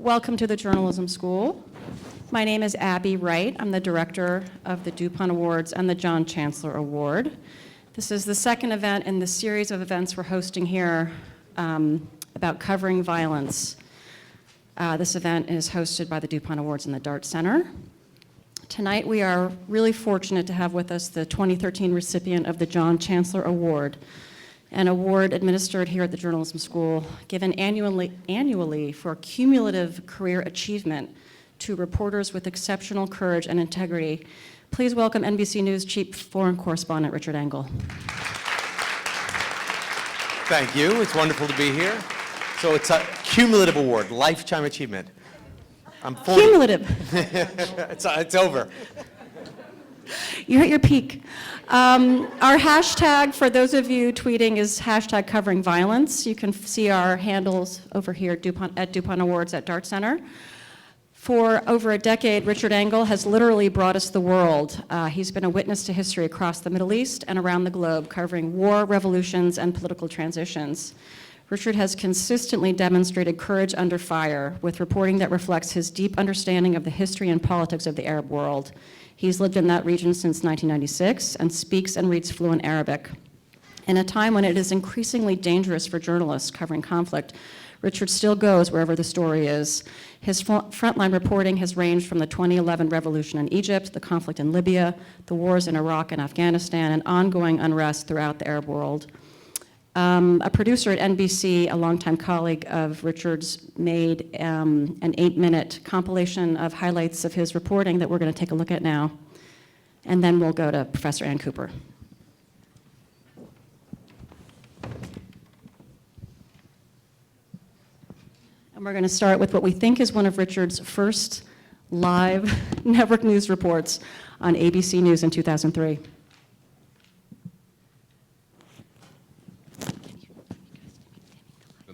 Welcome to the Journalism School. My name is Abby Wright. I'm the director of the DuPont Awards and the John Chancellor Award. This is the second event in the series of events we're hosting here about covering violence. This event is hosted by the DuPont Awards and the Dart Center. Tonight we are really fortunate to have with us the 2013 recipient of the John Chancellor Award, an award administered here at the Journalism School, given annually for cumulative career achievement to reporters with exceptional courage and integrity. Please welcome NBC News Chief Foreign Correspondent Richard Engel. Thank you. It's wonderful to be here. So it's a cumulative award, lifetime achievement. I'm 40. Cumulative. It's over. You're at your peak. Our hashtag, for those of you tweeting, is hashtag covering violence. You can see our handles over here at DuPont Awards at Dart Center. For over a decade, Richard Engel has literally brought us the world. He's been a witness to history across the Middle East and around the globe, covering war, revolutions, and political transitions. Richard has consistently demonstrated courage under fire with reporting that reflects his deep understanding of the history and politics of the Arab world. He's lived in that region since 1996 and speaks and reads fluent Arabic. In a time when it is increasingly dangerous for journalists covering conflict, Richard still goes wherever the story is. His frontline reporting has ranged from the 2011 revolution in Egypt, the conflict in Libya, the wars in Iraq and Afghanistan, and ongoing unrest throughout the Arab world. A producer at NBC, a longtime colleague of Richard's, made an 8-minute compilation of highlights of his reporting that we're going to take a look at now. And then we'll go to Professor Ann Cooper. And we're going to start with what we think is one of Richard's first live network news reports on ABC News in 2003.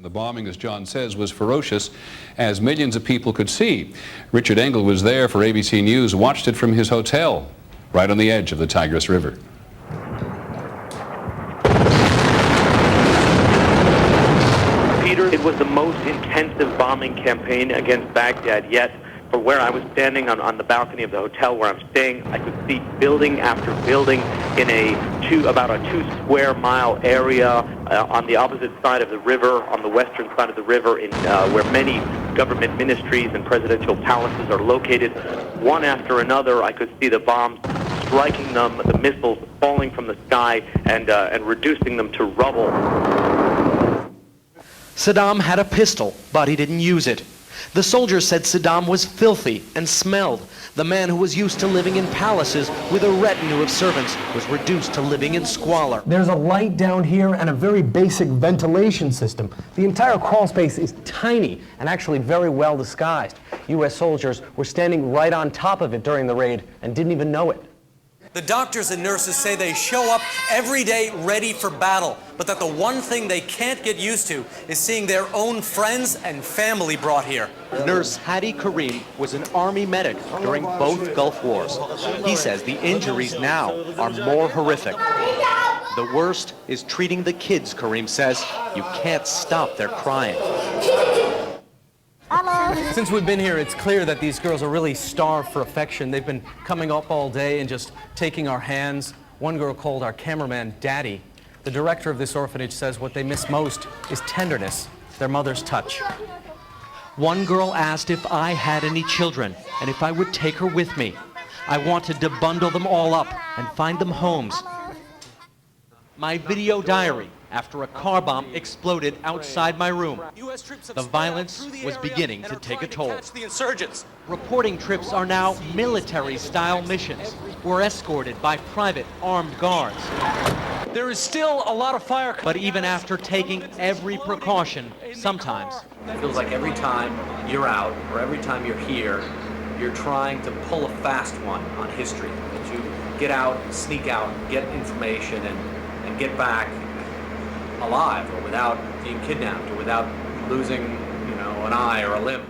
The bombing, as John says, was ferocious, as millions of people could see. Richard Engel was there for ABC News, watched it from his hotel, right on the edge of the Tigris River. Peter, it was the most intensive bombing campaign against Baghdad yet. From where I was standing on the balcony of the hotel where I'm staying, I could see building after building in about a 2-square-mile area on the opposite side of the river, on the western side of the river, where many government ministries and presidential palaces are located. One after another, I could see the bombs striking them, the missiles falling from the sky and reducing them to rubble. Saddam had a pistol, but he didn't use it. The soldiers said Saddam was filthy and smelled. The man who was used to living in palaces with a retinue of servants was reduced to living in squalor. There's a light down here and a very basic ventilation system. The entire crawl space is tiny and actually very well disguised. U.S. soldiers were standing right on top of it during the raid and didn't even know it. The doctors and nurses say they show up every day ready for battle, but that the one thing they can't get used to is seeing their own friends and family brought here. Nurse Hadi Karim was an army medic during both Gulf Wars. He says the injuries now are more horrific. The worst is treating the kids, Karim says. You can't stop their crying. Since we've been here, it's clear that these girls are really starved for affection. They've been coming up all day and just taking our hands. One girl called our cameraman Daddy. The director of this orphanage says what they miss most is tenderness, their mother's touch. One girl asked if I had any children and if I would take her with me. I wanted to bundle them all up and find them homes. My video diary after a car bomb exploded outside my room. The violence was beginning to take a toll. Reporting trips are now military-style missions. We're escorted by private armed guards. There is still a lot of fire. But even after taking every precaution, sometimes it feels like every time you're out or every time you're here, you're trying to pull a fast one on history. That you get out, sneak out, get information, and get back alive, or without being kidnapped, or without losing, an eye or a limb.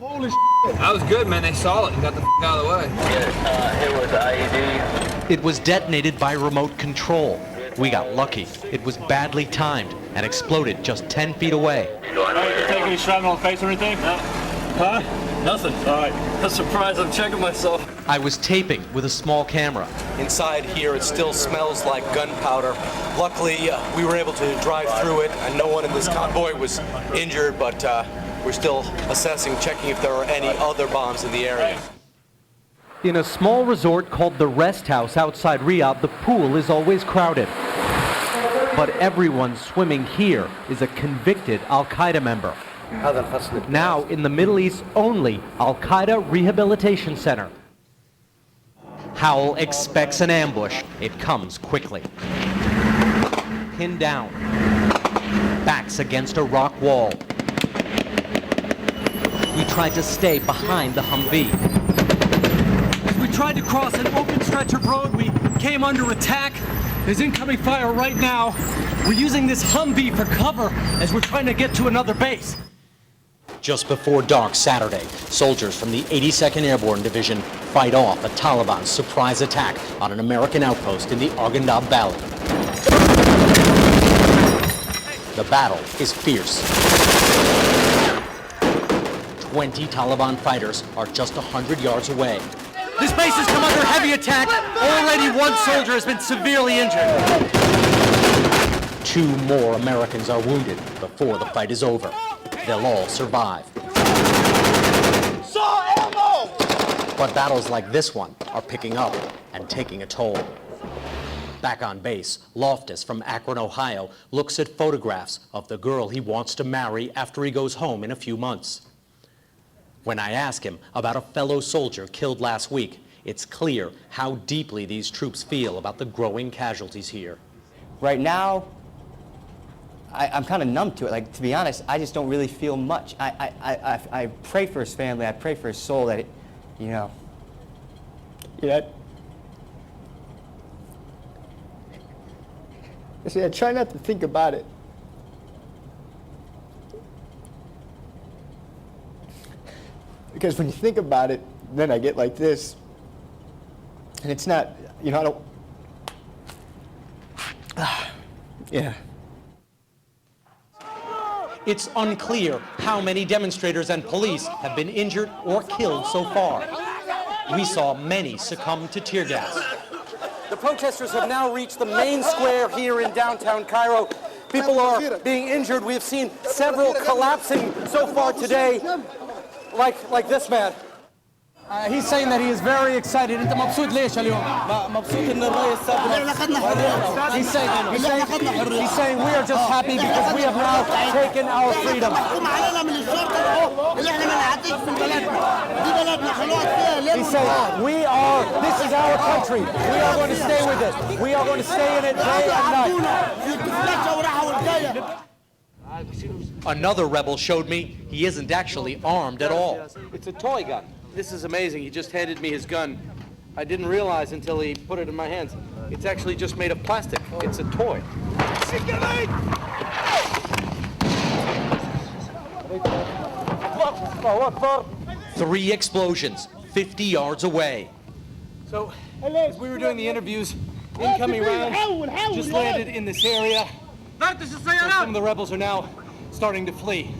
Holy shit. That was good, man. They saw it and got the out of the way. Yes, it was IED. It was detonated by remote control. We got lucky. It was badly timed and exploded just 10 feet away. You take any shrapnel on the face or anything? No. Huh? Nothing. All right. A surprise. I'm checking myself. I was taping with a small camera. Inside here, it still smells like gunpowder. Luckily, we were able to drive through it, and no one in this convoy was injured, but we're still assessing, checking if there are any other bombs in the area. In a small resort called the Rest House outside Riyadh, the pool is always crowded. But everyone swimming here is a convicted Al-Qaeda member. Now in the Middle East's only Al-Qaeda rehabilitation center. Howell expects an ambush. It comes quickly. Pinned down. Backs against a rock wall. He tried to stay behind the Humvee. As we tried to cross an open stretch of road, we came under attack. There's incoming fire right now. We're using this Humvee for cover as we're trying to get to another base. Just before dark Saturday, soldiers from the 82nd Airborne Division fight off a Taliban surprise attack on an American outpost in the Arghandab Valley. The battle is fierce. 20 Taliban fighters are just 100 yards away. This base has come under heavy attack. Already one soldier has been severely injured. 2 more Americans are wounded before the fight is over. They'll all survive. But battles like this one are picking up and taking a toll. Back on base, Loftus from Akron, Ohio, looks at photographs of the girl he wants to marry after he goes home in a few months. When I ask him about a fellow soldier killed last week, it's clear how deeply these troops feel about the growing casualties here. Right now, I'm kind of numb to it. Like, to be honest, I just don't really feel much. I pray for his family. I pray for his soul that it, you know. I try not to think about it. Because when you think about it, then I get like this. And it's not, I don't. Yeah. It's unclear how many demonstrators and police have been injured or killed so far. We saw many succumb to tear gas. The protesters have now reached the main square here in downtown Cairo. People are being injured. We have seen several collapsing so far today, like this man. He's saying that he is very excited. أنت مبسوط ليش اليوم؟ مبسوط إن الرئيس He's saying we are just happy because we have now taken our freedom. He's saying this is our country. We are going to stay with it. We are going to stay in it day and night. Another rebel showed me he isn't actually armed at all. It's a toy gun. This is amazing. He just handed me his gun. I didn't realize until he put it in my hands. It's actually just made of plastic. It's a toy. 3 explosions, 50 yards away. So, as we were doing the interviews, incoming rounds just landed in this area. Some of the rebels are now starting to flee.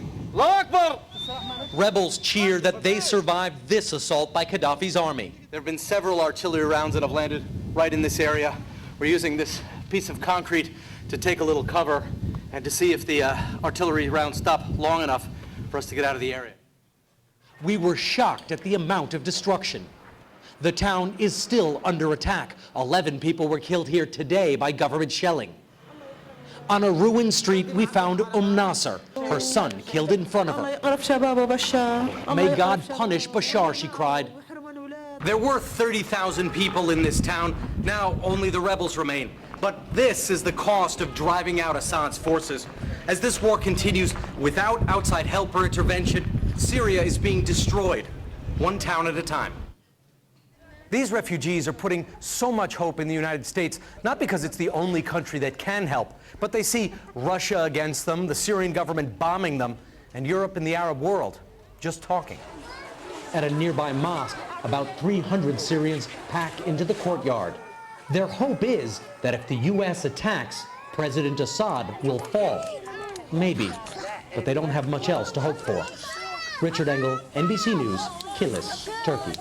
Rebels cheer that they survived this assault by Gaddafi's army. There have been several artillery rounds that have landed right in this area. We're using this piece of concrete to take a little cover and to see if the artillery rounds stop long enough for us to get out of the area. We were shocked at the amount of destruction. The town is still under attack. 11 people were killed here today by government shelling. On a ruined street, we found Nasser, her son killed in front of her. May God punish Bashar, she cried. There were 30,000 people in this town. Now only the rebels remain. But this is the cost of driving out Assad's forces. As this war continues without outside help or intervention, Syria is being destroyed, one town at a time. These refugees are putting so much hope in the United States, not because it's the only country that can help, but they see Russia against them, the Syrian government bombing them, and Europe and the Arab world just talking. At a nearby mosque, about 300 Syrians pack into the courtyard. Their hope is that if the U.S. attacks, President Assad will fall. Maybe, but they don't have much else to hope for. Richard Engel, NBC News, Kilis, Turkey.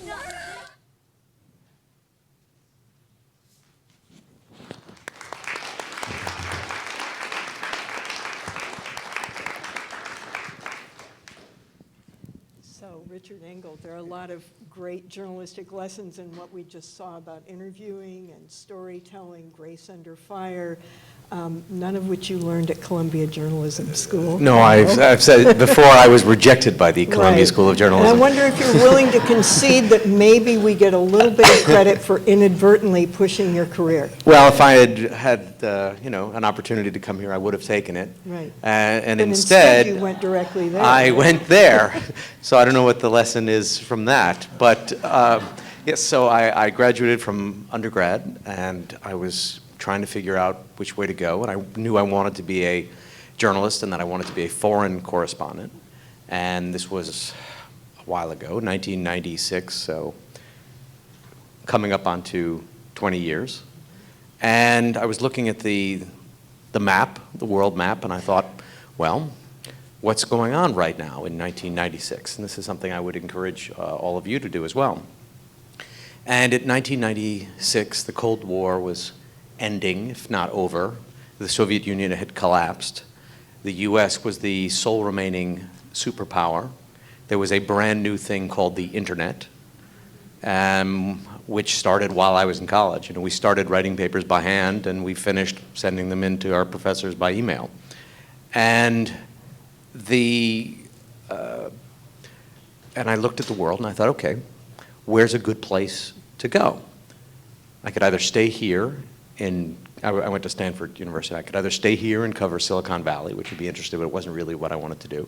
So, Richard Engel, there are a lot of great journalistic lessons in what we just saw about interviewing and storytelling, Grace Under Fire, none of which you learned at Columbia Journalism School. No, I've said it before, I was rejected by the Columbia Right. School of And Journalism. I wonder if you're willing to concede that maybe we get a little bit of credit for inadvertently pushing your career. Well, if I had an opportunity to come here, I would have taken it. Right. And But instead, you went directly there. I went there. So I don't know what the lesson is from that. But yes, so I graduated from undergrad, and I was trying to figure out which way to go. And I knew I wanted to be a journalist and that I wanted to be a foreign correspondent. And this was a while ago, 1996, so coming up onto 20 years. And I was looking at the map, the world map, and I thought, well, what's going on right now in 1996? And this is something I would encourage all of you to do as well. And in 1996, the Cold War was ending, if not over. The Soviet Union had collapsed. The US was the sole remaining superpower. There was a brand new thing called the internet, which started while I was in college. We started writing papers by hand, and we finished sending them in to our professors by email. And I looked at the world and I thought, okay, where's a good place to go? I could either stay here I went to Stanford University. I could either stay here and cover Silicon Valley, which would be interesting, but it wasn't really what I wanted to do.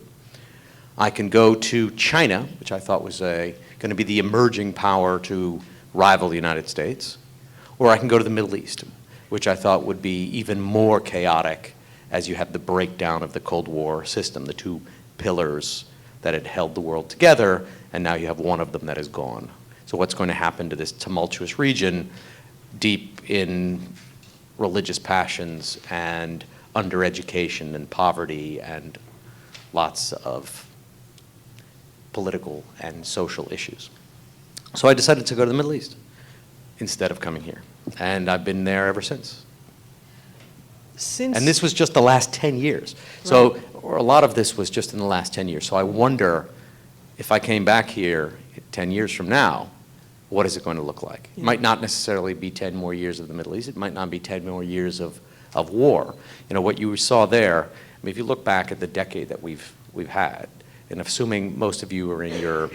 I can go to China, which I thought was going to be the emerging power to rival the United States, or I can go to the Middle East, which I thought would be even more chaotic as you have the breakdown of the Cold War system, the two pillars that had held the world together, and now you have one of them that is gone. So what's going to happen to this tumultuous region deep in religious passions and undereducation and poverty and lots of political and social issues? So I decided to go to the Middle East instead of coming here. And I've been there ever since. And this was just the last 10 years. So, or a lot of this was just in the last 10 years. So I wonder if I came back here 10 years from now, what is it going to look like? It might not necessarily be 10 more years of the Middle East. It might not be 10 more years of war. What you saw there, if you look back at the decade that we've had, and assuming most of you are in your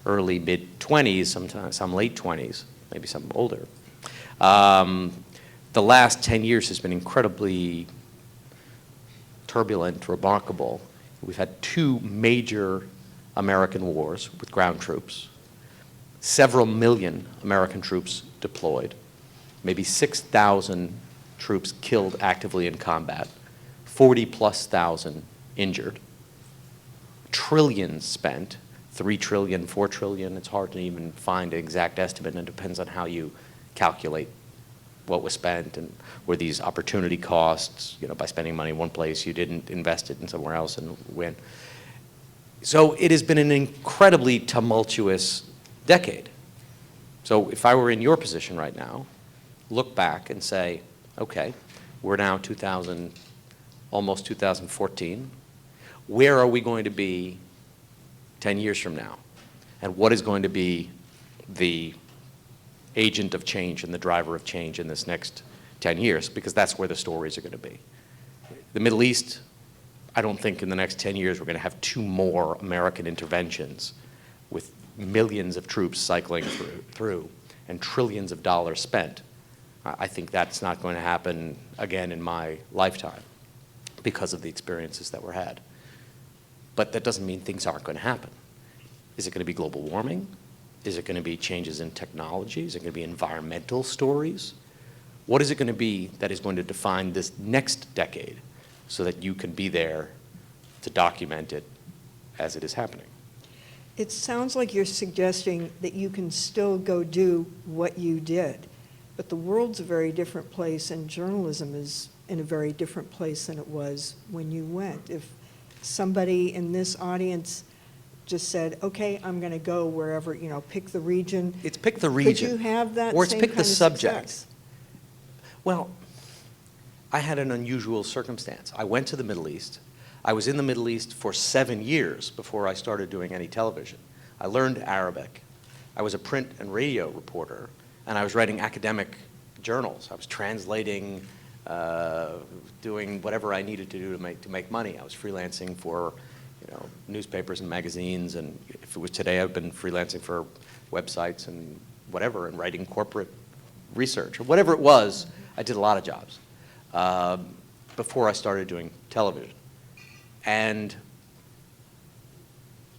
early, mid-20s, sometimes some late 20s, maybe some older, the last 10 years has been incredibly turbulent, remarkable. We've had two major American wars with ground troops, several million American troops deployed, maybe 6,000 troops killed actively in combat, 40+ thousand injured, trillions spent, 3 trillion, 4 trillion, it's hard to even find an exact estimate, and it depends on how you calculate what was spent, and were these opportunity costs, by spending money in one place, you didn't invest it in somewhere else and win. So it has been an incredibly tumultuous decade. So if I were in your position right now, look back and say, okay, we're now almost 2014. Where are we going to be 10 years from now? And what is going to be the agent of change and the driver of change in this next 10 years? Because that's where the stories are going to be. The Middle East, I don't think in the next 10 years we're going to have 2 more American interventions with millions of troops cycling through and trillions of dollars spent. I think that's not going to happen again in my lifetime because of the experiences that were had. But that doesn't mean things aren't going to happen. Is it going to be global warming? Is it going to be changes in technology? Is it going to be environmental stories? What is it going to be that is going to define this next decade so that you can be there to document it as it is happening? It sounds like you're suggesting that you can still go do what you did, but the world's a very different place, and journalism is in a very different place than it was when you went. If somebody in this audience just said, okay, I'm going to go wherever, pick the region. It's pick the region. Could you have that or it's same pick kind the of subject. success? Well, I had an unusual circumstance. I went to the Middle East. I was in the Middle East for 7 years before I started doing any television. I learned Arabic. I was a print and radio reporter, and I was writing academic journals. I was translating, doing whatever I needed to do to make money. I was freelancing for newspapers and magazines, and if it was today, I've been freelancing for websites and whatever, and writing corporate research, or whatever it was. I did a lot of jobs before I started doing television. And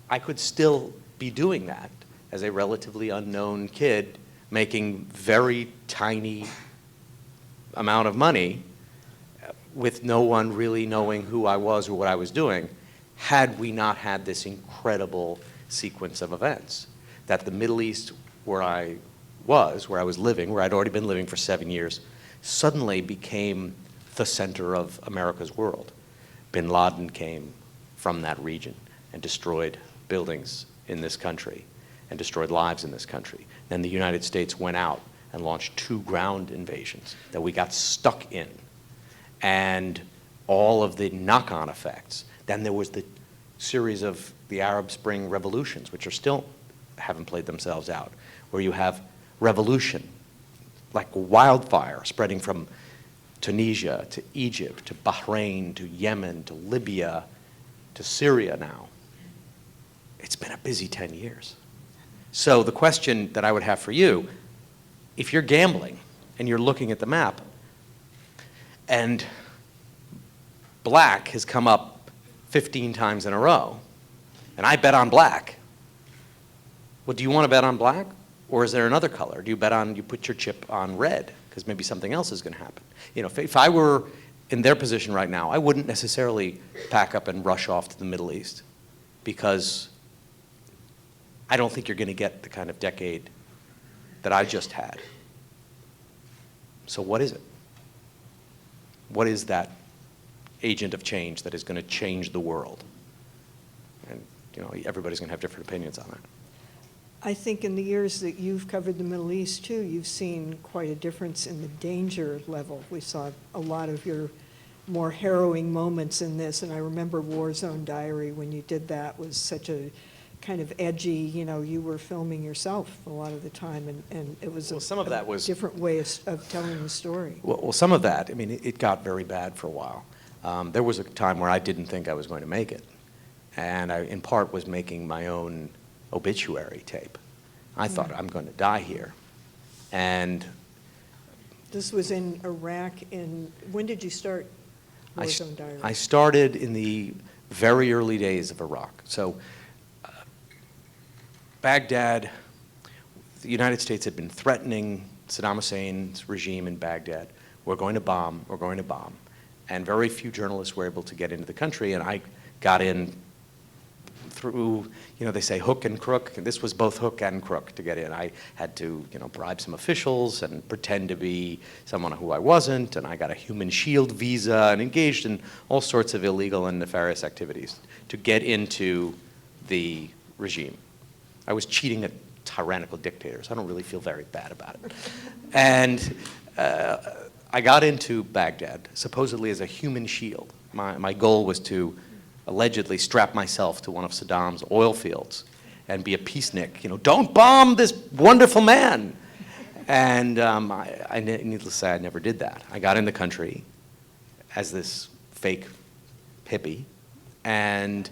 I could still be doing that as a relatively unknown kid, making very tiny amount of money with no one really knowing who I was or what I was doing, had we not had this incredible sequence of events. That the Middle East, where I was living, where I'd already been living for 7 years, suddenly became the center of America's world. Bin Laden came from that region and destroyed buildings in this country and destroyed lives in this country. Then the United States went out and launched 2 ground invasions that we got stuck in, and all of the knock-on effects. Then there was the series of the Arab Spring revolutions, which are still haven't played themselves out, where you have revolution like wildfire spreading from Tunisia to Egypt to Bahrain to Yemen to Libya to Syria now. It's been a busy 10 years. So the question that I would have for you, if you're gambling and you're looking at the map and black has come up 15 times in a row, and I bet on black, well, do you want to bet on black? Or is there another color? Do you bet on, you put your chip on red, because maybe something else is going to happen? If I were in their position right now, I wouldn't necessarily pack up and rush off to the Middle East, because I don't think you're going to get the kind of decade that I just had. So what is it? What is that agent of change that is going to change the world? And everybody's going to have different opinions on that. I think in the years that you've covered the Middle East too, you've seen quite a difference in the danger level. We saw a lot of your more harrowing moments in this, and I remember War Zone Diary, when you did that, was such a kind of edgy, you were filming yourself a lot of the time, and it was some of that was different way of telling the story. Well, some of that, it got very bad for a while. There was a time where I didn't think I was going to make it, and I, in part, was making my own obituary tape. I thought, I'm going to die here. And this was in Iraq. When did you start War Zone Diary? I started in the very early days of Iraq. So Baghdad, the United States had been threatening Saddam Hussein's regime in Baghdad. We're going to bomb, we're going to bomb. And very few journalists were able to get into the country, and I got in through, they say hook and crook. This was both hook and crook to get in. I had to, bribe some officials and pretend to be someone who I wasn't, and I got a human shield visa and engaged in all sorts of illegal and nefarious activities to get into the regime. I was cheating at tyrannical dictators. I don't really feel very bad about it. And I got into Baghdad supposedly as a human shield. My goal was to allegedly strap myself to one of Saddam's oil fields and be a peacenik. Don't bomb this wonderful man. And needless to say, I never did that. I got in the country as this fake hippie and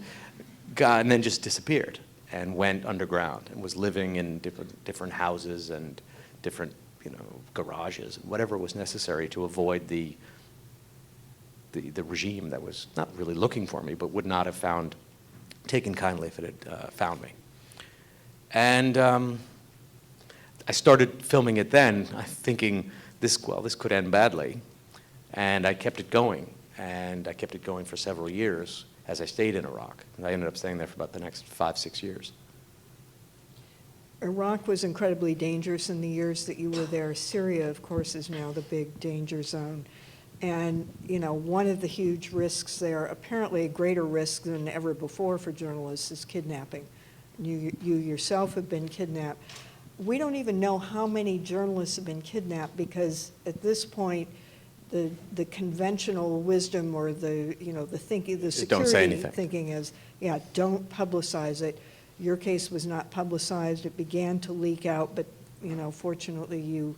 then just disappeared and went underground and was living in different houses and different garages, whatever was necessary to avoid the regime that was not really looking for me, but would not have taken kindly if it had found me. And I started filming it then, thinking this could end badly, and I kept it going, and I kept it going for several years as I stayed in Iraq. And I ended up staying there for about the next 5-6 years. Iraq was incredibly dangerous in the years that you were there. Syria, of course, is now the big danger zone. And, one of the huge risks there, apparently a greater risk than ever before for journalists, is kidnapping. You yourself have been kidnapped. We don't even know how many journalists have been kidnapped because at this point, the conventional wisdom or the thinking, the Just don't say security anything. thinking is, yeah, don't publicize it. Your case was not publicized. It began to leak out, but fortunately you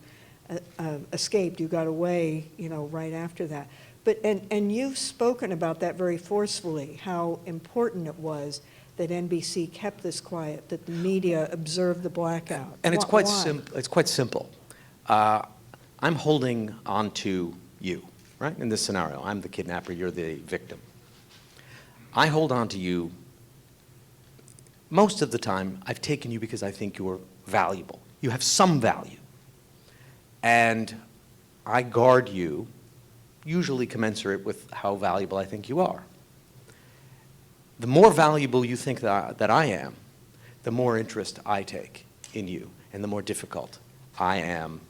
escaped. You got away, right after that. But and you've spoken about that very forcefully, how important it was that NBC kept this quiet, that the media observed the blackout. And it's Why? quite simple. It's quite simple. I'm holding on to you, right? In this scenario, I'm the kidnapper, you're the victim. I hold on to you. Most of the time, I've taken you because I think you're valuable. You have some value. And I guard you, usually commensurate with how valuable I think you are. The more valuable you think that I am, the more interest I take in you, and the more difficult I am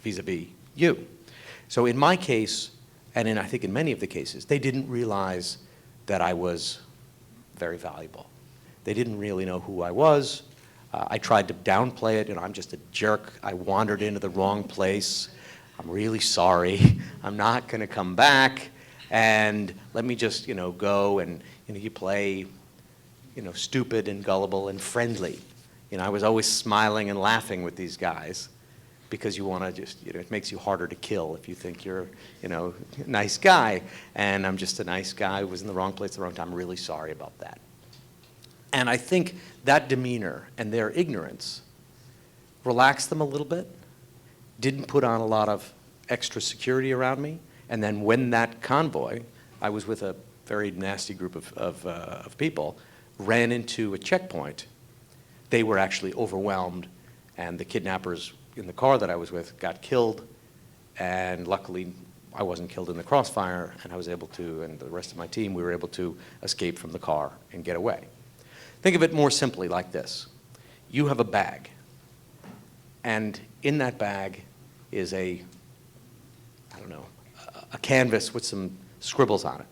vis-a-vis you. So in my case, and I think in many of the cases, they didn't realize that I was very valuable. They didn't really know who I was. I tried to downplay it. I'm just a jerk. I wandered into the wrong place. I'm really sorry. I'm not going to come back. And let me just, go and, you play, stupid and gullible and friendly. I was always smiling and laughing with these guys because you want to just, it makes you harder to kill if you think you're, a nice guy. And I'm just a nice guy who was in the wrong place at the wrong time. I'm really sorry about that. And I think that demeanor and their ignorance relaxed them a little bit, didn't put on a lot of extra security around me. And then when that convoy, I was with a very nasty group of people, ran into a checkpoint, they were actually overwhelmed, and the kidnappers in the car that I was with got killed, and luckily I wasn't killed in the crossfire, and I was able to, and the rest of my team, we were able to escape from the car and get away. Think of it more simply like this. You have a bag, and in that bag is a canvas with some scribbles on it.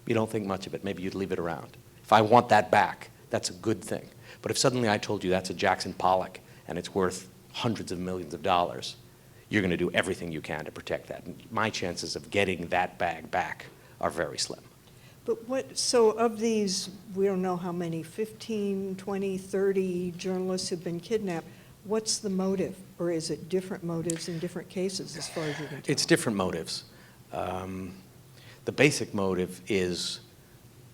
You don't think much of it. Maybe you'd leave it around. If I want that back, that's a good thing. But if suddenly I told you that's a Jackson Pollock and it's worth hundreds of millions of dollars, you're going to do everything you can to protect that. And my chances of getting that bag back are very slim. But so of these, we don't know how many, 15, 20, 30 journalists have been kidnapped. What's the motive? Or is it different motives in different cases as far as you can tell? It's different motives. The basic motive is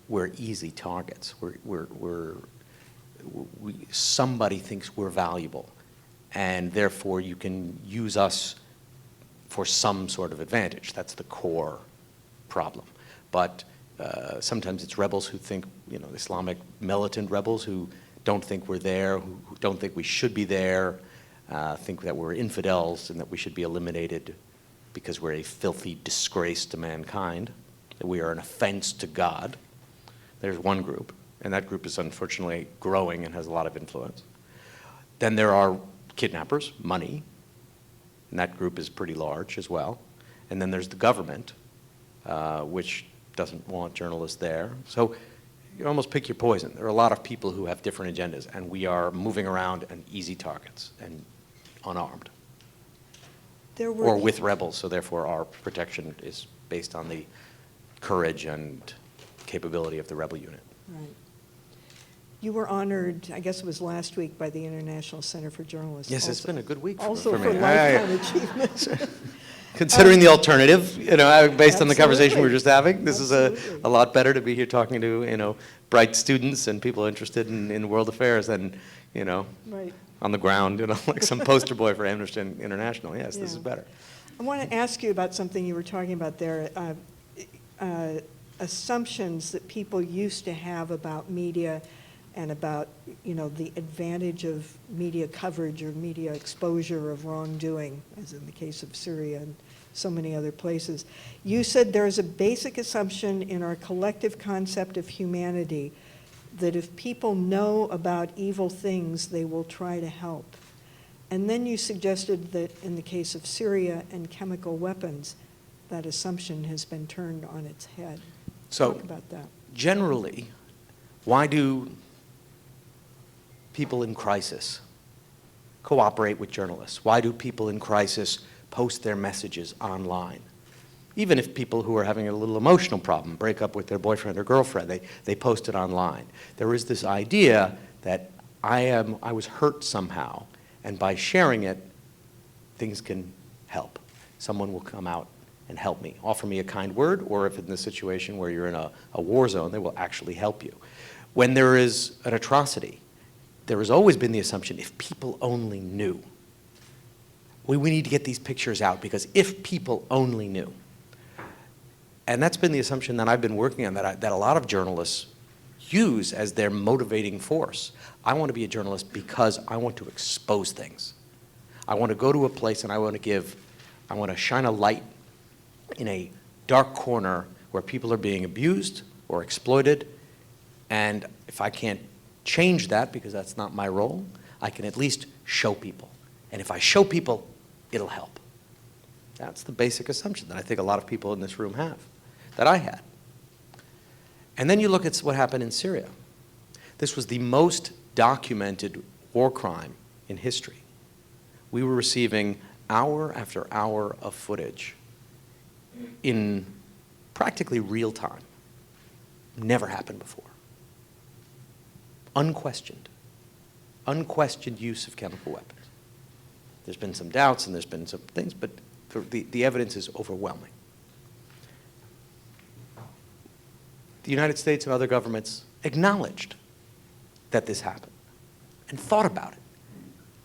we're easy targets. Somebody thinks we're valuable, and therefore you can use us for some sort of advantage. That's the core problem. But sometimes it's rebels who think, Islamic militant rebels who don't think we're there, who don't think we should be there, think that we're infidels and that we should be eliminated because we're a filthy disgrace to mankind, that we are an offense to God. There's one group, and that group is unfortunately growing and has a lot of influence. Then there are kidnappers, money, and that group is pretty large as well. And then there's the government, which doesn't want journalists there. So you almost pick your poison. There are a lot of people who have different agendas, and we are moving around and easy targets and unarmed. Or with rebels, so therefore our protection is based on the courage and capability of the rebel unit. Right. You were honored, I guess it was last week, by the International Center for Journalists. Yes, it's been a good week also for me. for lifetime achievement. Considering the alternative, based on the conversation we were just having, this Absolutely. is a lot better to be here talking to, bright students and people interested in world affairs than, Right. on the ground, like some poster boy for Amnesty International. Yes, this is better. I want to ask you about something you were talking about there, assumptions that people used to have about media and about, the advantage of media coverage or media exposure of wrongdoing, as in the case of Syria and so many other places. You said there is a basic assumption in our collective concept of humanity that if people know about evil things, they will try to help. And then you suggested that in the case of Syria and chemical weapons, that assumption has been turned on its head. So Talk about that. generally, Why do people in crisis cooperate with journalists? Why do people in crisis post their messages online? Even if people who are having a little emotional problem break up with their boyfriend or girlfriend, they post it online. There is this idea that I was hurt somehow, and by sharing it, things can help. Someone will come out and help me, offer me a kind word, or if in the situation where you're in a war zone, they will actually help you. When there is an atrocity, there has always been the assumption, if people only knew. We need to get these pictures out, because if people only knew. And that's been the assumption that I've been working on, that a lot of journalists use as their motivating force. I want to be a journalist because I want to expose things. I want to go to a place and I want to shine a light in a dark corner where people are being abused or exploited, and if I can't change that, because that's not my role, I can at least show people. And if I show people, it'll help. That's the basic assumption that I think a lot of people in this room have, that I had. And then you look at what happened in Syria. This was the most documented war crime in history. We were receiving hour after hour of footage in practically real time. Never happened before. Unquestioned use of chemical weapons. There's been some doubts and there's been some things, but the evidence is overwhelming. The United States and other governments acknowledged that this happened and thought about it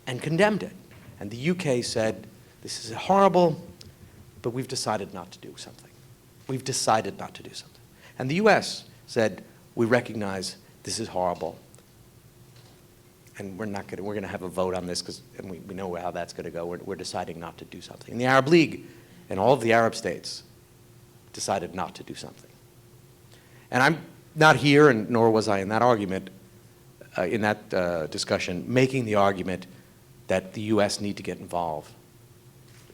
and condemned it. And the UK said, this is horrible, but we've decided not to do something. We've decided not to do something. And the US said, we recognize this is horrible, and we're going to have a vote on this, and we know how that's going to go. We're deciding not to do something. And the Arab League and all of the Arab states decided not to do something. And I'm not here, and nor was I in that argument, in that discussion, making the argument that the U.S. needs to get involved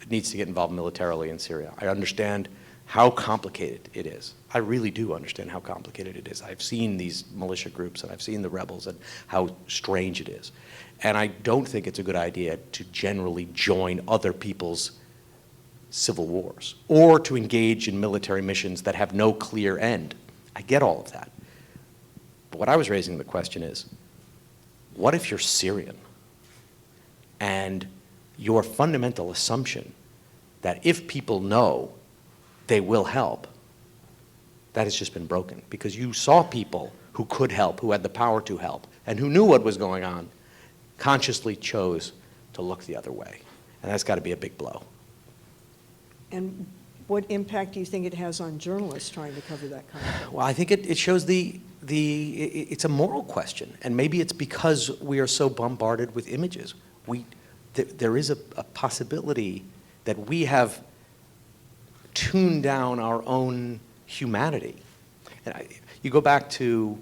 militarily in Syria. I understand how complicated it is. I really do understand how complicated it is. I've seen these militia groups, and I've seen the rebels, and how strange it is. And I don't think it's a good idea to generally join other people's civil wars, or to engage in military missions that have no clear end. I get all of that. But what I was raising the question is, what if you're Syrian and your fundamental assumption that if people know, they will help, that has just been broken, because you saw people who could help, who had the power to help, and who knew what was going on, consciously chose to look the other way. And that's got to be a big blow. And what impact do you think it has on journalists trying to cover that kind of thing? Well, I think it shows it's a moral question, and maybe it's because we are so bombarded with images. There is a possibility that we have tuned down our own humanity. And you go back to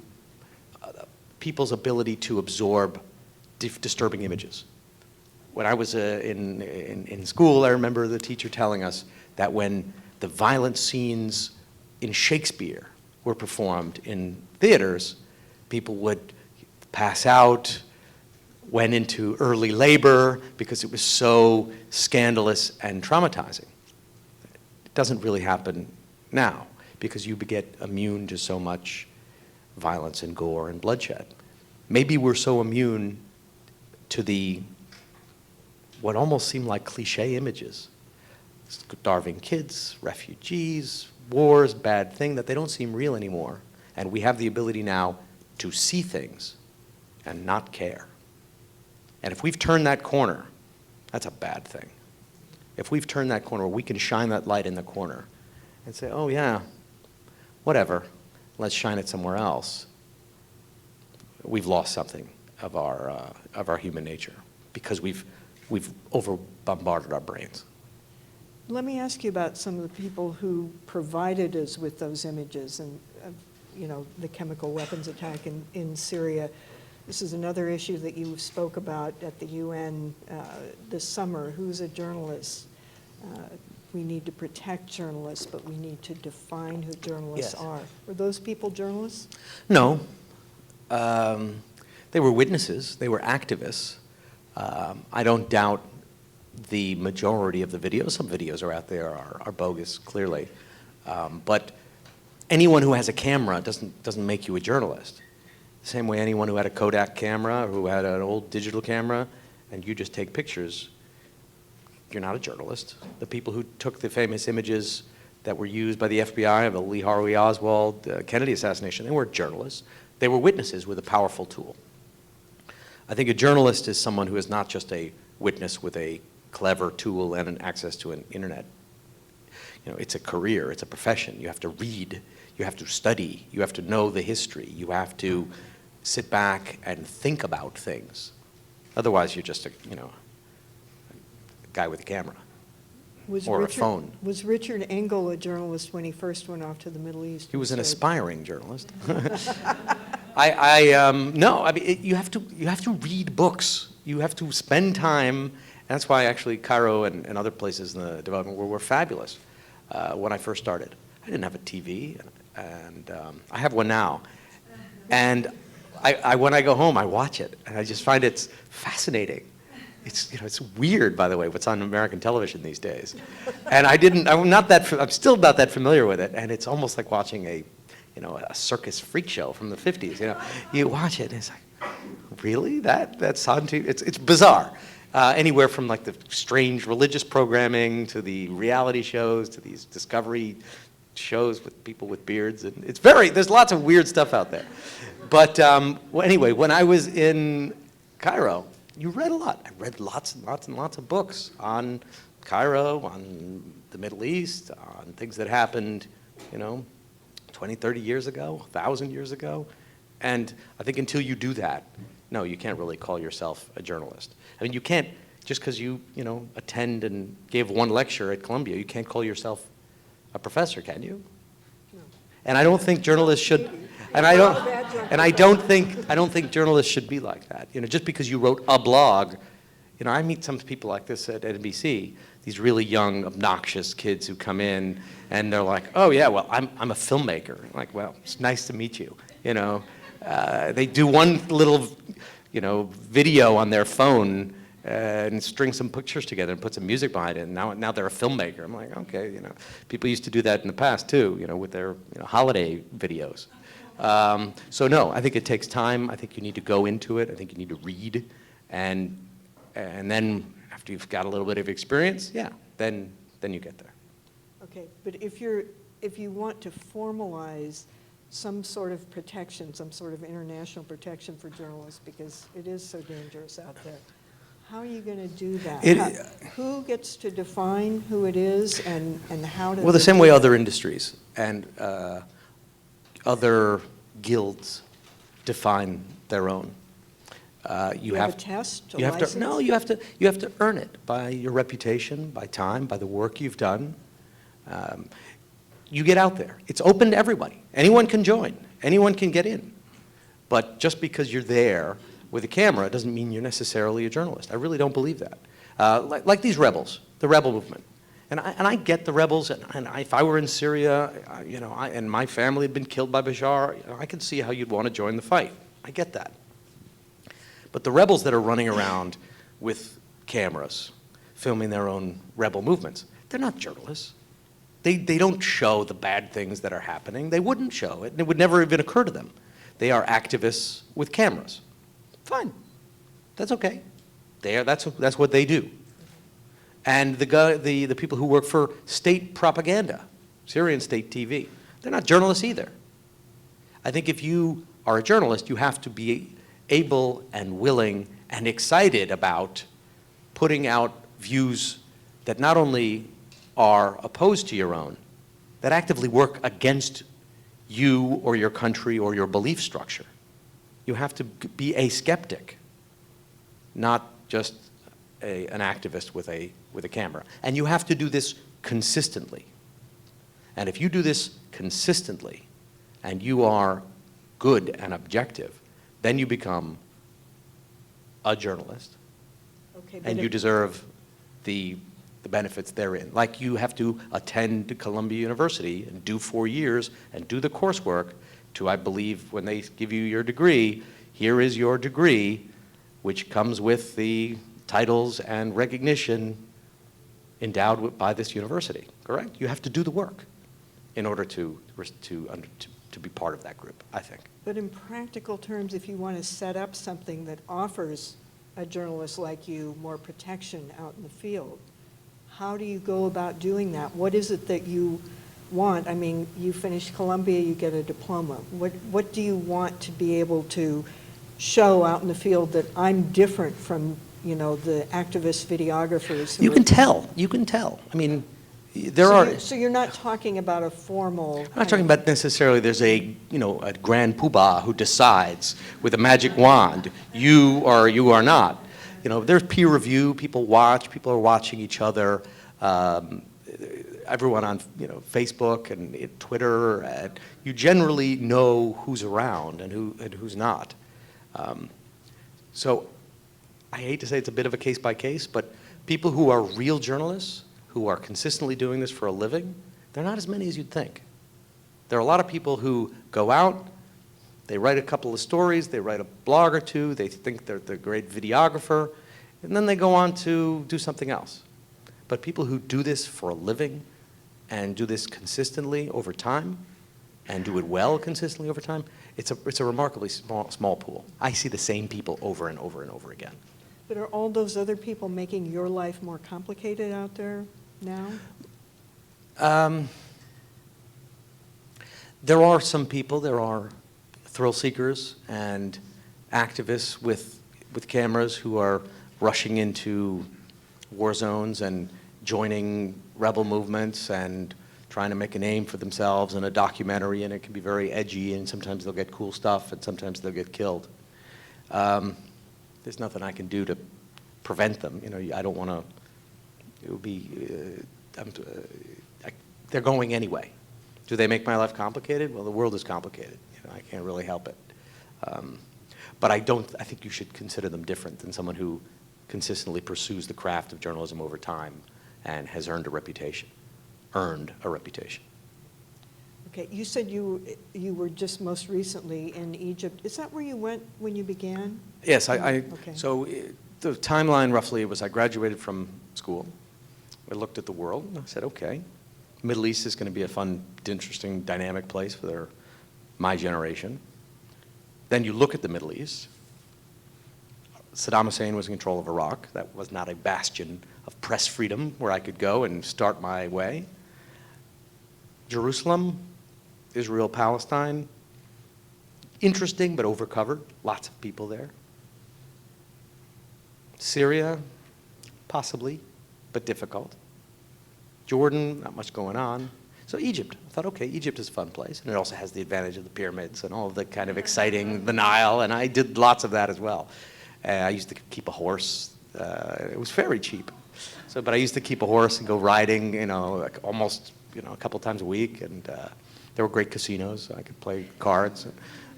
people's ability to absorb disturbing images. When I was in school, I remember the teacher telling us that when the violent scenes in Shakespeare were performed in theaters, people would pass out, went into early labor because it was so scandalous and traumatizing. It doesn't really happen now because you get immune to so much violence and gore and bloodshed. Maybe we're so immune to what almost seem like cliche images. Starving kids, refugees, wars, bad thing, that they don't seem real anymore. And we have the ability now to see things and not care. And if we've turned that corner, that's a bad thing. If we've turned that corner, we can shine that light in the corner and say, oh yeah, whatever, let's shine it somewhere else. We've lost something of our human nature because we've over-bombarded our brains. Let me ask you about some of the people who provided us with those images and, the chemical weapons attack in Syria. This is another issue that you spoke about at the UN this summer. Who's a journalist? We need to protect journalists, but we need to define who journalists are. Were those people journalists? No. They were witnesses. They were activists. I don't doubt the majority of the videos. Some videos are out there are bogus, clearly. But anyone who has a camera doesn't make you a journalist. The same way anyone who had a Kodak camera, who had an old digital camera, and you just take pictures, you're not a journalist. The people who took the famous images that were used by the FBI of the Lee Harvey Oswald Kennedy assassination, they weren't journalists. They were witnesses with a powerful tool. I think a journalist is someone who is not just a witness with a clever tool and an access to an internet. You know, it's a career, it's a profession. You have to read, you have to study, you have to know the history, you have to sit back and think about things. Otherwise, you're just a guy with a camera or a phone. Was Richard Engel a journalist when he first went off to the Middle East? He was an aspiring journalist. No, I mean, you have to read books. You have to spend time. That's why actually Cairo and other places in the development were fabulous when I first started. I didn't have a TV, and I have one now. And when I go home, I watch it, and I just find it's fascinating. It's weird, by the way, what's on American television these days. And I'm still not that familiar with it, and it's almost like watching a circus freak show from the 50s. You watch it, and it's like, really? That's on TV? It's bizarre. Anywhere from like the strange religious programming to the reality shows to these discovery shows with people with beards, and there's lots of weird stuff out there. But anyway, when I was in Cairo, you read a lot. I read lots and lots and lots of books on Cairo, on the Middle East, on things that happened, 20, 30 years ago, 1,000 years ago. And I think until you do that, no, you can't really call yourself a journalist. I mean, you can't, just because you attend and gave one lecture at Columbia, you can't call yourself a professor, can you? No. And I don't think journalists should. And I don't think journalists should be like that. Just because you wrote a blog, I meet some people like this at NBC, these really young, obnoxious kids who come in and they're like, oh yeah, well, I'm a filmmaker. I'm like, well, it's nice to meet you. They do one little, video on their phone and string some pictures together and put some music behind it. And now they're a filmmaker. I'm like, okay, people used to do that in the past too, with their holiday videos. So no, I think it takes time. I think you need to go into it. I think you need to read, and then after you've got a little bit of experience, yeah, then you get there. Okay, but if you want to formalize some sort of protection, some sort of international protection for journalists, because it is so dangerous out there, how are you going to do that? Who gets to define who it is, and how does? Well, the same way other industries and other guilds define their own. You have a test, a you license? You have to earn it by your reputation, by time, by the work you've done. You get out there. It's open to everybody. Anyone can join. Anyone can get in. But just because you're there with a camera doesn't mean you're necessarily a journalist. I really don't believe that. Like these rebels, the rebel movement. And I get the rebels, and if I were in Syria, and my family had been killed by Bashar, I can see how you'd want to join the fight. I get that. But the rebels that are running around with cameras, filming their own rebel movements, they're not journalists. They don't show the bad things that are happening. They wouldn't show it, and it would never even occur to them. They are activists with cameras. Fine. That's okay. That's what they do. And the people who work for state propaganda, Syrian state TV, they're not journalists either. I think if you are a journalist, you have to be able and willing and excited about putting out views that not only are opposed to your own, that actively work against you or your country or your belief structure. You have to be a skeptic, not just an activist with a camera. And you have to do this consistently. And if you do this consistently and you are good and objective, then you become a journalist. Okay, and you deserve the benefits therein. Like you have to attend Columbia University and do 4 years and do the coursework to, I believe, when they give you your degree, here is your degree, which comes with the titles and recognition endowed by this university, correct? You have to do the work in order to be part of that group, I think. But in practical terms, if you want to set up something that offers a journalist like you more protection out in the field, how do you go about doing that? What is it that you want? I mean, you finish Columbia, you get a diploma. What do you want to be able to show out in the field that I'm different from, you know, the activist videographers? You can tell. You can tell. I mean, there are. So you're not talking about a formal. I'm not talking about necessarily there's a, you know, a grand poobah who decides with a magic wand, you or you are not. You know, there's peer review, people watch, people are watching each other. Everyone on, you know, Facebook and Twitter, and you generally know who's around and who's not. So I hate to say it's a bit of a case by case, but people who are real journalists, who are consistently doing this for a living, they're not as many as you'd think. There are a lot of people who go out, they write a couple of stories, they write a blog or two, they think they're the great videographer, and then they go on to do something else. But people who do this for a living and do this consistently over time and do it well consistently over time, it's a remarkably small pool. I see the same people over and over and over again. But are all those other people making your life more complicated out there now? There are some people, there are thrill seekers and activists with cameras who are rushing into war zones and joining rebel movements and trying to make a name for themselves in a documentary, and it can be very edgy, and sometimes they'll get cool stuff and sometimes they'll get killed. There's nothing I can do to prevent them. You know, I don't want to, it would be, they're going anyway. Do they make my life complicated? Well, the world is complicated. You know, I can't really help it. But I think you should consider them different than someone who consistently pursues the craft of journalism over time and has earned a reputation. Okay, you said you were just most recently in Egypt. Is that where you went when you began? Yes, Okay. So the timeline roughly was I graduated from school. I looked at the world and I said, okay, Middle East is going to be a fun, interesting, dynamic place for my generation. Then you look at the Middle East. Saddam Hussein was in control of Iraq. That was not a bastion of press freedom where I could go and start my way. Jerusalem, Israel, Palestine, interesting but overcovered, lots of people there. Syria, possibly, but difficult. Jordan, not much going on. So Egypt, I thought, okay, Egypt is a fun place, and it also has the advantage of the pyramids and all of the kind of exciting, the Nile, and I did lots of that as well. I used to keep a horse. It was very cheap. So, but I used to keep a horse and go riding, you know, like almost, you know, a couple times a week, and there were great casinos, so I could play cards.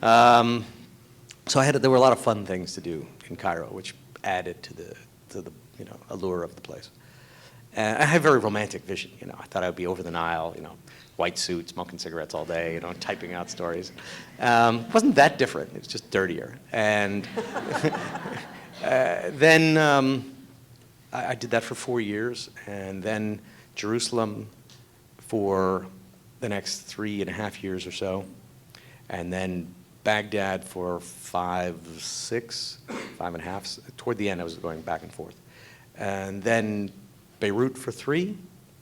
So there were a lot of fun things to do in Cairo, which added to the you know, allure of the place. I had a very romantic vision, you know. I thought I would be over the Nile, you know, white suit, smoking cigarettes all day, you know, typing out stories. It wasn't that different. It was just dirtier. And then I did that for 4 years, and then Jerusalem for the next 3.5 years or so, and then Baghdad for 5.5. Toward the end, I was going back and forth. And then Beirut for 3,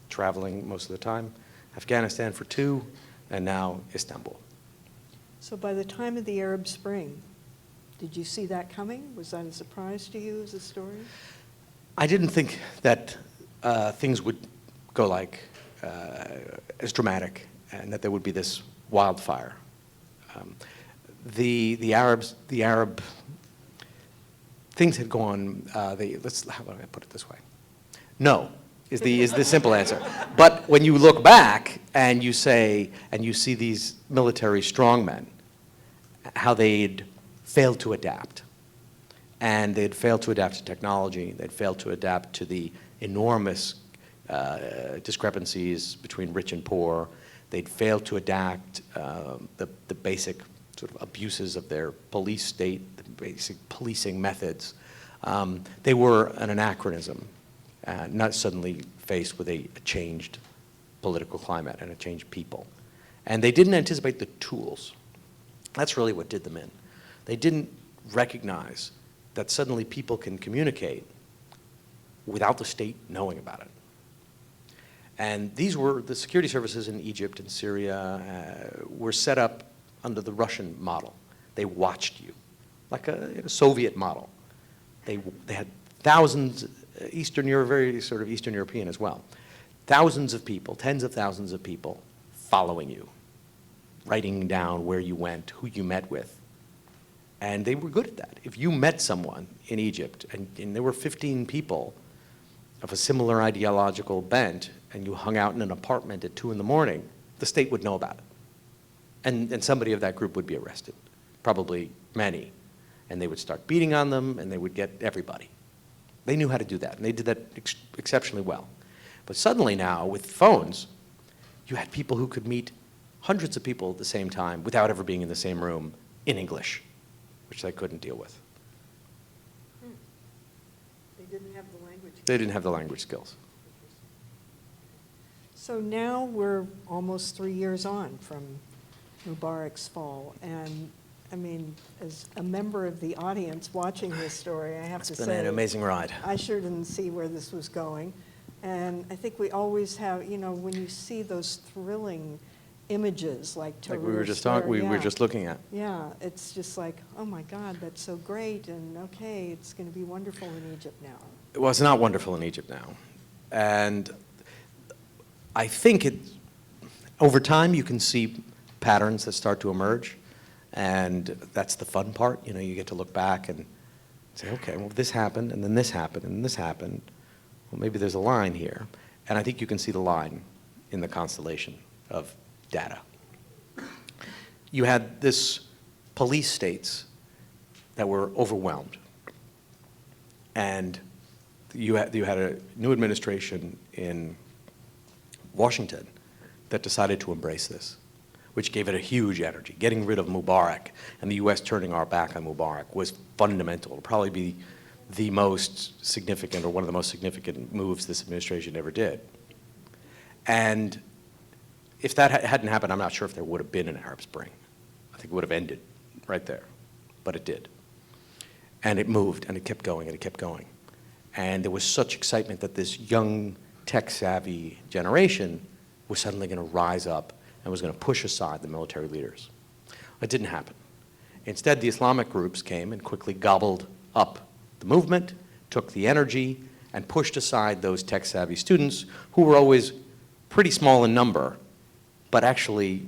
traveling most of the time, Afghanistan for 2, and now Istanbul. So by the time of the Arab Spring, did you see that coming? Was that a surprise to you as a story? I didn't think that things would go like as dramatic, and that there would be this wildfire. The Arab things had gone. How do I put it this way? No is the simple answer. But when you look back and you say, and you see these military strongmen, how they'd failed to adapt. And they'd failed to adapt to technology. They'd failed to adapt to the enormous discrepancies between rich and poor. They'd failed to adapt the basic sort of abuses of their police state, the basic policing methods. They were an anachronism, not suddenly faced with a changed political climate and a changed people. And they didn't anticipate the tools. That's really what did them in. They didn't recognize that suddenly people can communicate without the state knowing about it. And these were, the security services in Egypt and Syria were set up under the Russian model. They watched you, like a Soviet model. They had thousands, Eastern Europe, very sort of Eastern European as well, thousands of people, tens of thousands of people following you, writing down where you went, who you met with. And they were good at that. If you met someone in Egypt, and there were 15 people of a similar ideological bent, and you hung out in an apartment at 2 in the morning, the state would know about it. And somebody of that group would be arrested, probably many. And they would start beating on them, and they would get everybody. They knew how to do that, and they did that exceptionally well. But suddenly now, with phones, you had people who could meet hundreds of people at the same time without ever being in the same room in English, which they couldn't deal with. They didn't have the language. They didn't have the language skills. So now we're almost 3 years on from Mubarak's fall, and I mean, as a member of the audience watching this story, I have to say, It's been an amazing ride. I sure didn't see where this was going. And I think we always have, you know, when you see those thrilling images like Like we were just Tahrir talking, we Square, were yeah. just looking at. Yeah, it's just like, oh my God, that's so great, and okay, it's going to be wonderful in Egypt now. Well, it's not wonderful in Egypt now. And I think over time you can see patterns that start to emerge. And that's the fun part. You know, you get to look back and say, okay, well, this happened, and then this happened, and this happened. Well, maybe there's a line here. And I think you can see the line in the constellation of data. You had this police states that were overwhelmed. And you had a new administration in Washington that decided to embrace this, which gave it a huge energy. Getting rid of Mubarak and the U.S. turning our back on Mubarak was fundamental. It'll probably be the most significant, or one of the most significant moves this administration ever did. And if that hadn't happened, I'm not sure if there would have been an Arab Spring. I think it would have ended right there, but it did. And it moved, and it kept going, and it kept going. And there was such excitement that this young, tech-savvy generation was suddenly going to rise up and was going to push aside the military leaders. It didn't happen. Instead, the Islamic groups came and quickly gobbled up the movement, took the energy, and pushed aside those tech-savvy students who were always pretty small in number, but actually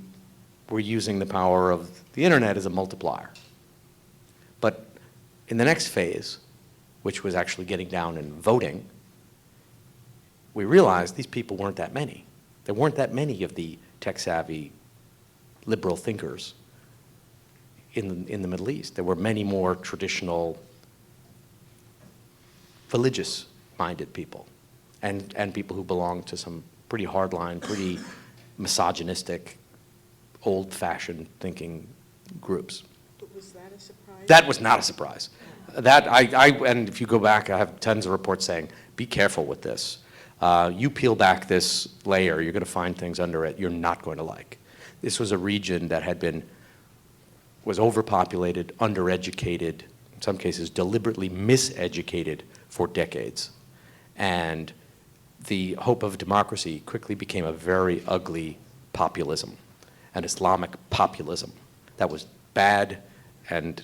were using the power of the internet as a multiplier. But in the next phase, which was actually getting down and voting, we realized these people weren't that many. There weren't that many of the tech-savvy liberal thinkers in the Middle East. There were many more traditional, religious-minded people, and people who belonged to some pretty hardline, pretty misogynistic, old-fashioned thinking groups. But was that a surprise? That was not a surprise. That and if you go back, I have tons of reports saying, be careful with this. You peel back this layer, you're going to find things under it you're not going to like. This was a region that was overpopulated, undereducated, in some cases deliberately miseducated for decades. And the hope of democracy quickly became a very ugly populism, an Islamic populism that was bad and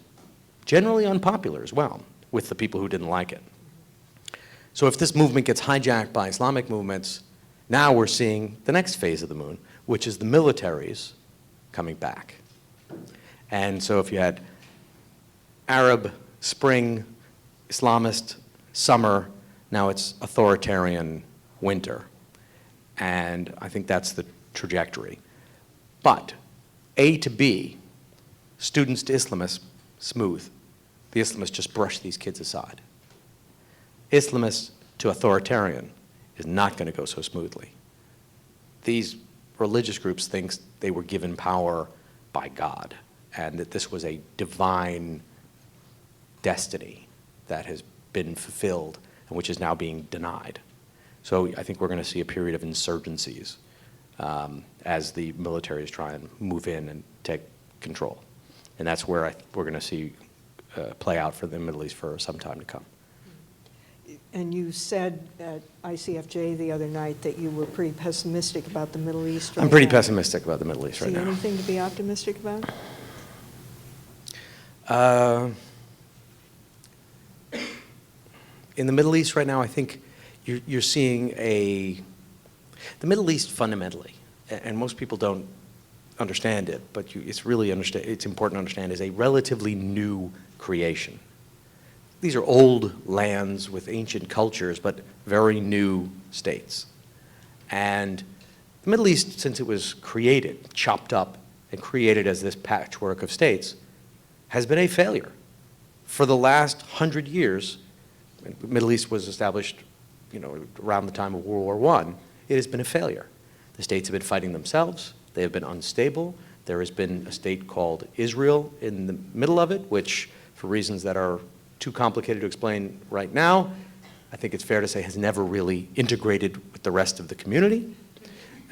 generally unpopular as well with the people who didn't like it. So if this movement gets hijacked by Islamic movements, now we're seeing the next phase of the moon, which is the militaries coming back. And so if you had Arab spring, Islamist summer, now it's authoritarian winter. And I think that's the trajectory. But A to B, students to Islamists, smooth. The Islamists just brush these kids aside. Islamists to authoritarian is not going to go so smoothly. These religious groups think they were given power by God, and that this was a divine destiny that has been fulfilled and which is now being denied. So I think we're going to see a period of insurgencies as the militaries try and move in and take control. And that's where we're going to see play out for the Middle East for some time to come. And you said at ICFJ the other night that you were pretty pessimistic about the Middle East right I'm pretty now. pessimistic about the Middle East right See now. anything to be optimistic about? In the Middle East right now, I think you're seeing the Middle East fundamentally, and most people don't understand it, but it's important to understand, is a relatively new creation. These are old lands with ancient cultures, but very new states. And the Middle East, since it was created, chopped up, and created as this patchwork of states, has been a failure. For the last 100 years, the Middle East was established, around the time of World War I, it has been a failure. The states have been fighting themselves. They have been unstable. There has been a state called Israel in the middle of it, which, for reasons that are too complicated to explain right now, I think it's fair to say has never really integrated with the rest of the community.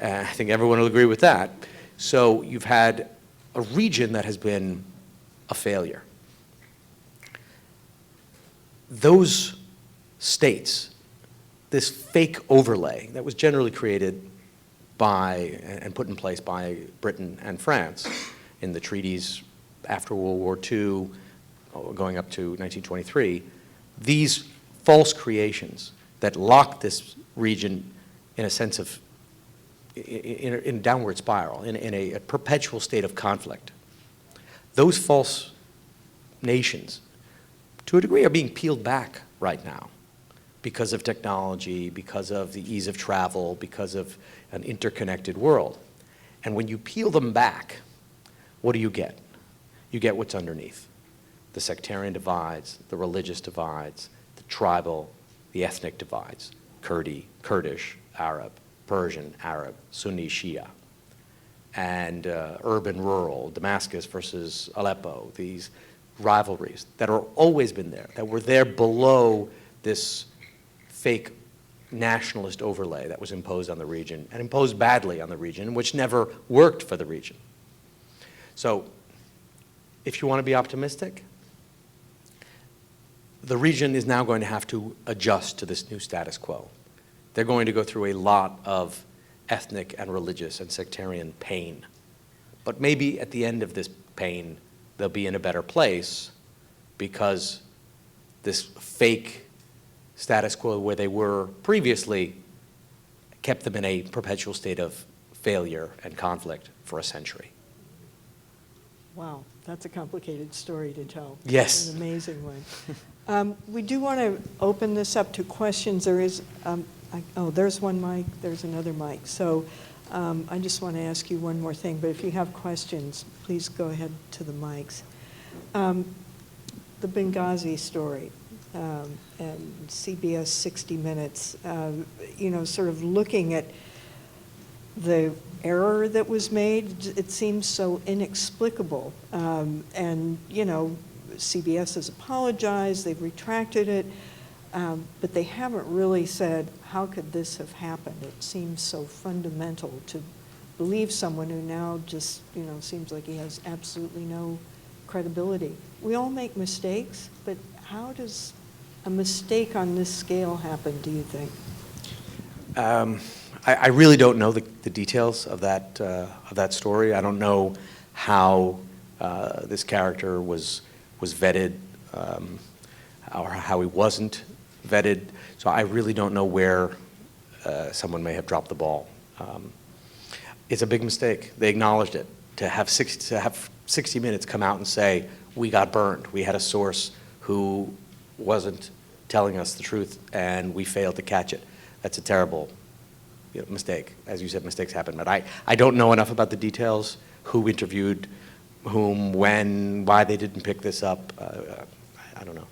I think everyone will agree with that. So you've had a region that has been a failure. Those states, this fake overlay that was generally created by and put in place by Britain and France in the treaties after World War II, going up to 1923, these false creations that locked this region in a sense of, in a downward spiral, in a perpetual state of conflict. Those false nations, to a degree, are being peeled back right now because of technology, because of the ease of travel, because of an interconnected world. And when you peel them back, what do you get? You get what's underneath. The sectarian divides, the religious divides, the tribal, the ethnic divides, Kurdish, Arab, Persian, Arab, Sunni, Shia, and urban, rural, Damascus versus Aleppo, these rivalries that are always been there, that were there below this fake nationalist overlay that was imposed on the region, and imposed badly on the region, which never worked for the region. So if you want to be optimistic, the region is now going to have to adjust to this new status quo. They're going to go through a lot of ethnic and religious and sectarian pain. But maybe at the end of this pain, they'll be in a better place because this fake status quo where they were previously kept them in a perpetual state of failure and conflict for a century. Wow, that's a complicated story to tell. Yes. An amazing one. We do want to open this up to questions. There is, there's one mic, there's another mic. So I just want to ask you one more thing, but if you have questions, please go ahead to the mics. The Benghazi story and CBS 60 Minutes, sort of looking at the error that was made, it seems so inexplicable. And, CBS has apologized, they've retracted it, but they haven't really said, how could this have happened? It seems so fundamental to believe someone who now just, seems like he has absolutely no credibility. We all make mistakes, but how does a mistake on this scale happen, do you think? I really don't know the details of that story. I don't know how this character was vetted or how he wasn't vetted. So I really don't know where someone may have dropped the ball. It's a big mistake. They acknowledged it. To have 60 Minutes come out and say, we got burned. We had a source who wasn't telling us the truth and we failed to catch it. That's a terrible mistake. As you said, mistakes happen. But I don't know enough about the details, who interviewed whom, when, why they didn't pick this up. I don't know.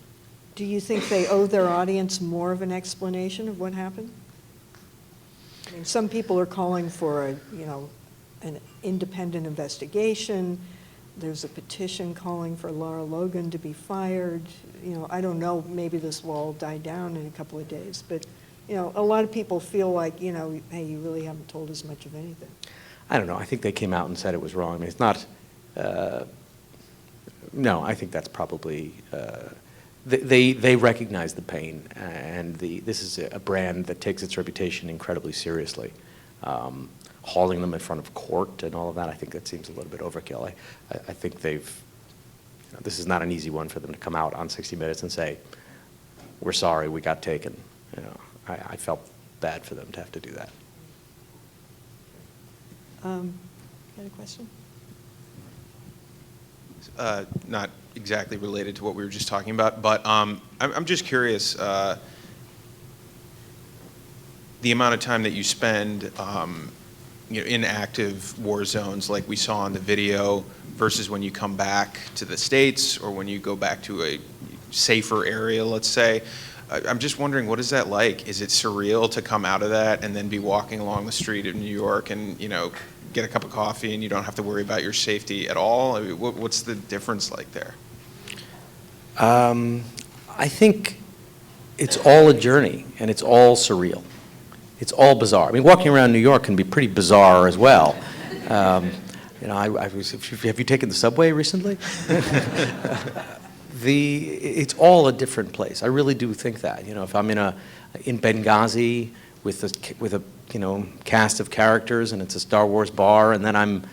Do you think they owe their audience more of an explanation of what happened? I mean, some people are calling for a an independent investigation. There's a petition calling for Lara Logan to be fired. You know, I don't know, maybe this will all die down in a couple of days, but, you know, a lot of people feel like, you know, hey, you really haven't told us much of anything. I don't know. I think they came out and said it was wrong. I mean, it's not, no, I think that's probably, they recognize the pain, and this is a brand that takes its reputation incredibly seriously. Hauling them in front of court and all of that, I think that seems a little bit overkill. I think this is not an easy one for them to come out on 60 Minutes and say, we're sorry, we got taken. You know, I felt bad for them to have to do that. Got a question? Not exactly related to what we were just talking about, but I'm just curious, the amount of time that you spend you know, in active war zones like we saw in the video versus when you come back to the States or when you go back to a safer area, let's say. I'm just wondering, what is that like? Is it surreal to come out of that and then be walking along the street in New York and, you know, get a cup of coffee and you don't have to worry about your safety at all? I mean, what's the difference like there? I think it's all a journey and it's all surreal. It's all bizarre. I mean, walking around New York can be pretty bizarre as well. You know, have you taken the subway recently? It's all a different place. I really do think that. You know, if I'm in Benghazi with a you know, cast of characters and it's a Star Wars bar, and then I'm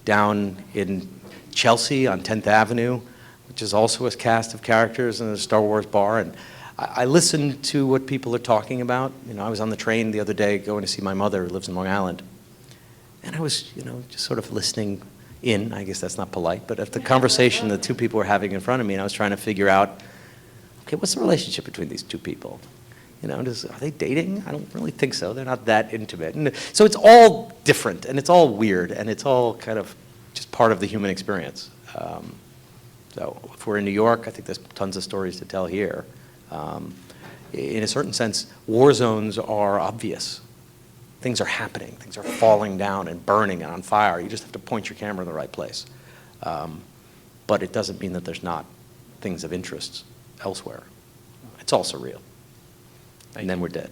down in Chelsea on 10th Avenue, which is also a cast of characters and a Star Wars bar, and I listen to what people are talking about. You know, I was on the train the other day going to see my mother who lives in Long Island, and I was, you know, just sort of listening in. I guess that's not polite, but at the conversation the two people were having in front of me, and I was trying to figure out, okay, what's the relationship between these two people? You know, are they dating? I don't really think so. They're not that intimate. And so it's all different, and it's all weird, and it's all kind of just part of the human experience. So if we're in New York, I think there's tons of stories to tell here. In a certain sense, war zones are obvious. Things are happening. Things are falling down and burning and on fire. You just have to point your camera in the right place. But it doesn't mean that there's not things of interest elsewhere. It's all surreal. And then we're dead.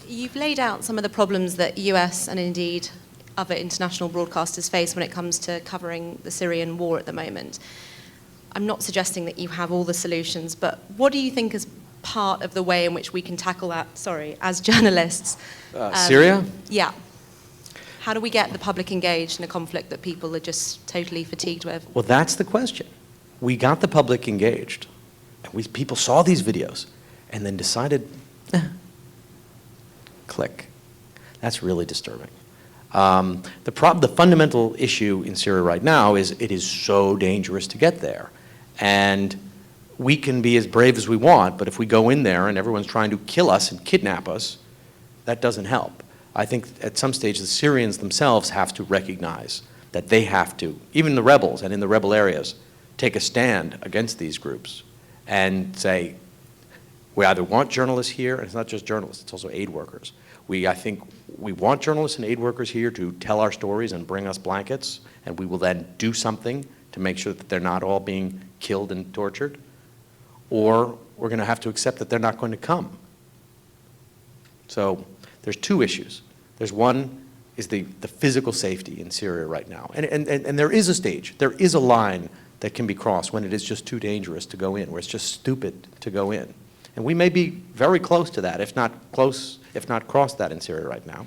You've laid out some of the problems that US and indeed other international broadcasters face when it comes to covering the Syrian war at the moment. I'm not suggesting that you have all the solutions, but what do you think is part of the way in which we can tackle that, as journalists? Syria? Yeah. How do we get the public engaged in a conflict that people are just totally fatigued with? Well, that's the question. We got the public engaged. And people saw these videos and then decided, click. That's really disturbing. The fundamental issue in Syria right now is it is so dangerous to get there. And we can be as brave as we want, but if we go in there and everyone's trying to kill us and kidnap us, that doesn't help. I think at some stage the Syrians themselves have to recognize that they have to, even the rebels and in the rebel areas, take a stand against these groups and say, we either want journalists here, and it's not just journalists, it's also aid workers. I think we want journalists and aid workers here to tell our stories and bring us blankets, and we will then do something to make sure that they're not all being killed and tortured, or we're going to have to accept that they're not going to come. So there's two issues. There's one is the physical safety in Syria right now. And there is a stage, there is a line that can be crossed when it is just too dangerous to go in, where it's just stupid to go in. And we may be very close to that, if not crossed that in Syria right now.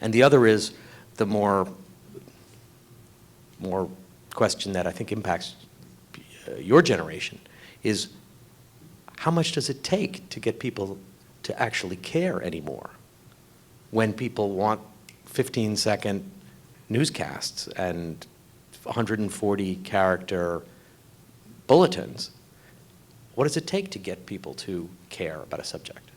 And the other is the more question that I think impacts your generation is, how much does it take to get people to actually care anymore when people want 15-second newscasts and 140-character bulletins? What does it take to get people to care about a subject?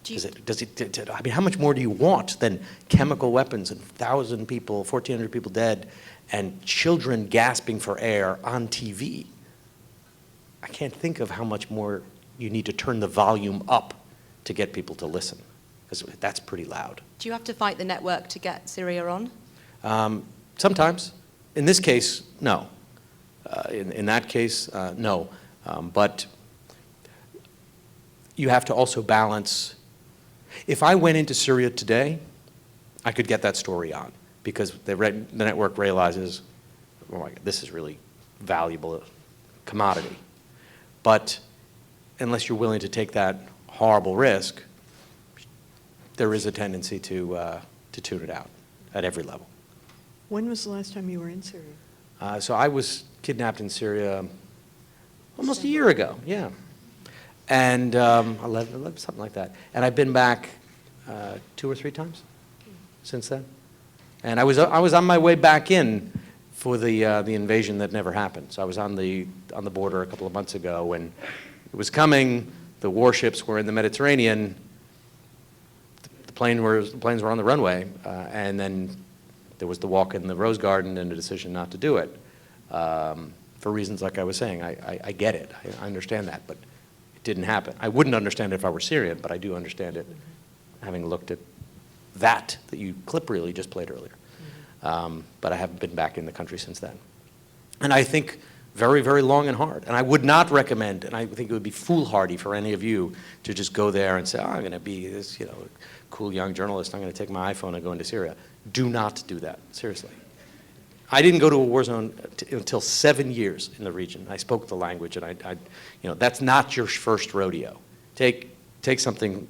I mean, how much more do you want than chemical weapons and 1,000 people, 1,400 people dead, and children gasping for air on TV? I can't think of how much more you need to turn the volume up to get people to listen, because that's pretty loud. Do you have to fight the network to get Syria on? Sometimes. In this case, no. In that case, no. But you have to also balance. If I went into Syria today, I could get that story on because the network realizes, oh my God, this is really valuable commodity. But unless you're willing to take that horrible risk, there is a tendency to tune it out at every level. When was the last time you were in Syria? So I was kidnapped in Syria almost a year ago, yeah. And 11, something like that. And I've been back 2 or 3 times since then. And I was on my way back in for the invasion that never happened. So I was on the border a couple of months ago when it was coming. The warships were in the Mediterranean. The planes were on the runway, and then there was the walk in the Rose Garden and a decision not to do it for reasons like I was saying. I get it. I understand that, but it didn't happen. I wouldn't understand it if I were Syrian, but I do understand it having looked at that you clip really just played earlier. But I haven't been back in the country since then. And I think very, very long and hard. And I would not recommend, and I think it would be foolhardy for any of you to just go there and say, oh, I'm going to be this, cool young journalist. I'm going to take my iPhone and go into Syria. Do not do that, seriously. I didn't go to a war zone until 7 years in the region. I spoke the language, and that's not your first rodeo. Take something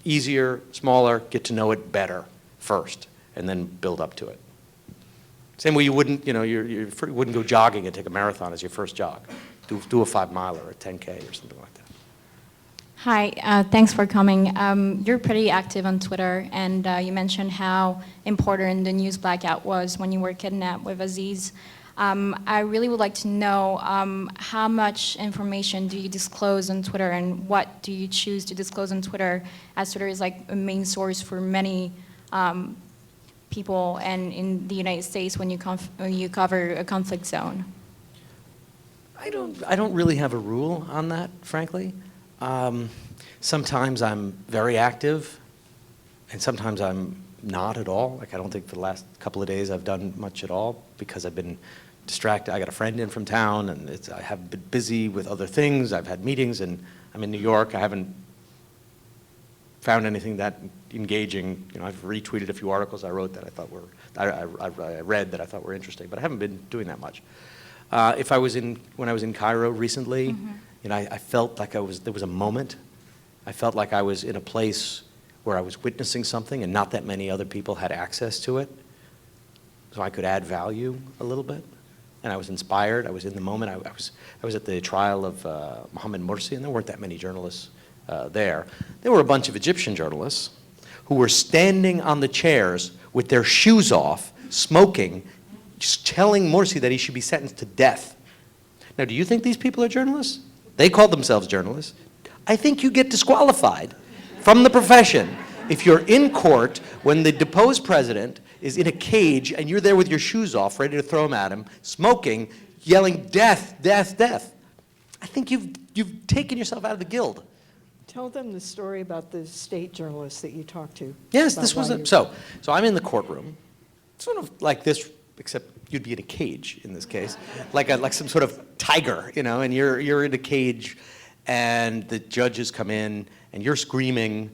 easier, smaller, get to know it better first, and then build up to it. Same way you wouldn't, you wouldn't go jogging and take a marathon as your first jog. Do a 5-mile or a 10K or something like that. Hi, thanks for coming. You're pretty active on Twitter, and you mentioned how important the news blackout was when you were kidnapped with Aziz. I really would like to know how much information do you disclose on Twitter, and what do you choose to disclose on Twitter, as Twitter is like a main source for many people and in the United States when you cover a conflict zone? I don't really have a rule on that, frankly. Sometimes I'm very active, and sometimes I'm not at all. Like I don't think for the last couple of days I've done much at all because I've been distracted. I got a friend in from town, and I have been busy with other things. I've had meetings, and I'm in New York. I haven't found anything that engaging. I've retweeted a few articles I wrote that I thought I read that I thought were interesting, but I haven't been doing that much. When I was in Cairo recently, I felt like there was a moment. I felt like I was in a place where I was witnessing something and not that many other people had access to it. So I could add value a little bit. And I was inspired. I was in the moment. I was at the trial of Mohammed Morsi, and there weren't that many journalists there. There were a bunch of Egyptian journalists who were standing on the chairs with their shoes off, smoking, just telling Morsi that he should be sentenced to death. Now, do you think these people are journalists? They call themselves journalists. I think you get disqualified from the profession if you're in court when the deposed president is in a cage and you're there with your shoes off, ready to throw them at him, smoking, yelling, death, death, death. I think you've taken yourself out of the guild. Tell them the story about the state journalist that you talked to. Yes, this was so I'm in the courtroom, sort of like this, except you'd be in a cage in this case, like some sort of tiger, and you're in a cage, and the judges come in, and you're screaming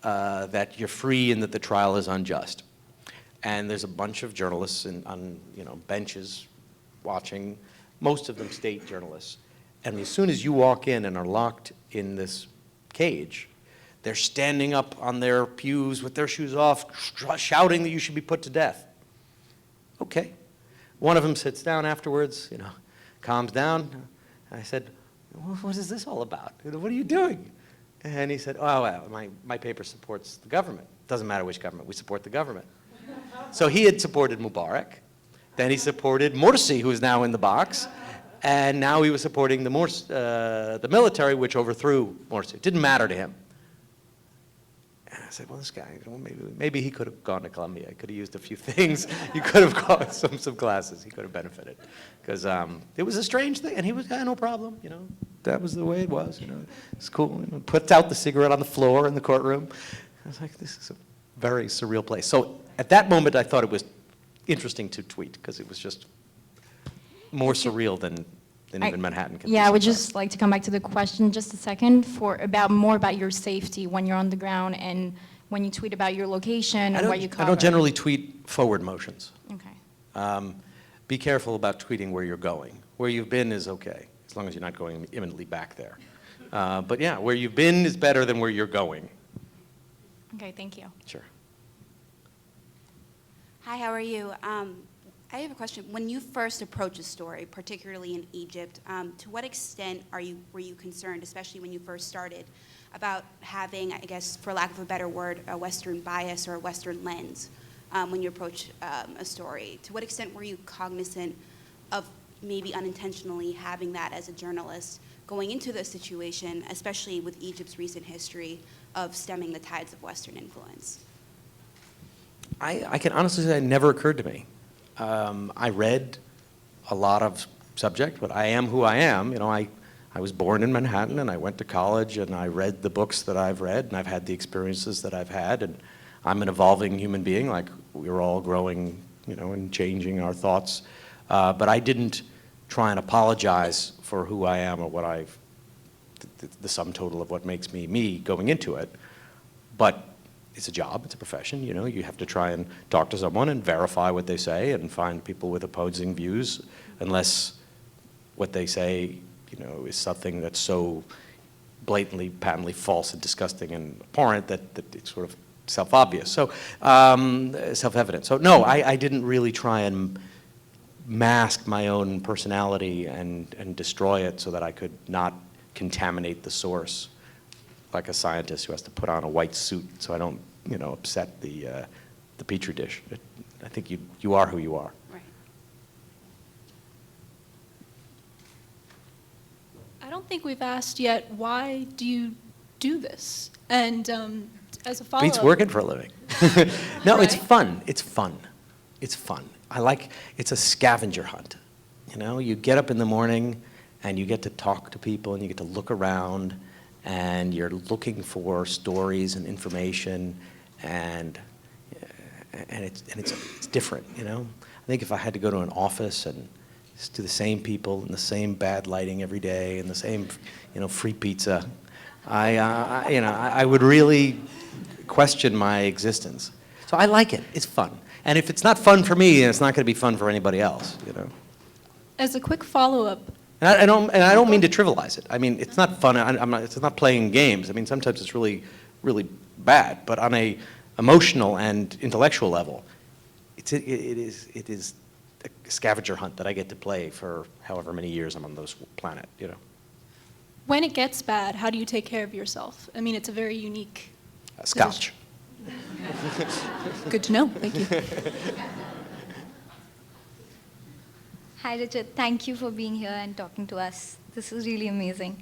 that you're free and that the trial is unjust. And there's a bunch of journalists on benches watching, most of them state journalists. And as soon as you walk in and are locked in this cage, they're standing up on their pews with their shoes off, shouting that you should be put to death. Okay. One of them sits down afterwards, calms down. I said, what is this all about? What are you doing? And he said, oh, well, my paper supports the government. Doesn't matter which government, we support the government. So he had supported Mubarak. Then he supported Morsi, who is now in the box. And now he was supporting the military, which overthrew Morsi. It didn't matter to him. And I said, well, this guy, maybe he could have gone to Columbia. He could have used a few things. He could have gone some classes. He could have benefited. Because it was a strange thing. And he was, no problem, That was the way it was, It's cool. Puts out the cigarette on the floor in the courtroom. I was like, this is very surreal place. So at that moment, I thought it was interesting to tweet because it was just more surreal than even Manhattan can be Yeah, I would sometimes. just like to come back to the question just a second more about your safety when you're on the ground and when you tweet about your location and what you cover. I don't generally tweet forward motions. Okay. Be careful about tweeting where you're going. Where you've been is okay, as long as you're not going imminently back there. But yeah, where you've been is better than where you're going. Okay, thank you. Sure. Hi, how are you? I have a question. When you first approach a story, particularly in Egypt, to what extent were you concerned, especially when you first started, about having, I guess, for lack of a better word, a Western bias or a Western lens when you approach a story? To what extent were you cognizant of maybe unintentionally having that as a journalist going into the situation, especially with Egypt's recent history of stemming the tides of Western influence? I can honestly say it never occurred to me. I read a lot of subject, but I am who I am. You know, I was born in Manhattan, and I went to college, and I read the books that I've read, and I've had the experiences that I've had, and I'm an evolving human being, like we're all growing, you know, and changing our thoughts. But I didn't try and apologize for who I am or what the sum total of what makes me me going into it. But it's a job, it's a profession, you know, you have to try and talk to someone and verify what they say and find people with opposing views, unless what they say, you know, is something that's so blatantly, patently false and disgusting and abhorrent that it's sort of self-obvious. So, self-evident. So no, I didn't really try and mask my own personality and destroy it so that I could not contaminate the source, like a scientist who has to put on a white suit so I don't, you know, upset the petri dish. I think you are who you are. Right. I don't think we've asked yet, why do you do this? And as a follow-up... Beats working for a living. No, Right. it's fun. It's fun. It's fun. It's a scavenger hunt. You know, you get up in the morning and you get to talk to people and you get to look around and you're looking for stories and information and it's different, you know. I think if I had to go to an office and to the same people and the same bad lighting every day and the same, you know, free pizza, I would really question my existence. So I like it. It's fun. And if it's not fun for me, then it's not going to be fun for anybody else, you know. As a quick follow-up, And I don't mean to trivialize it. I mean, it's not fun. It's not playing games. I mean, sometimes it's really, really bad. But on a emotional and intellectual level, it is a scavenger hunt that I get to play for however many years I'm on this planet. You know. when it gets bad, how do you take care of yourself? I mean, it's a very unique Scotch. Good to know. Thank you. Hi, Richard. Thank you for being here and talking to us. This is really amazing.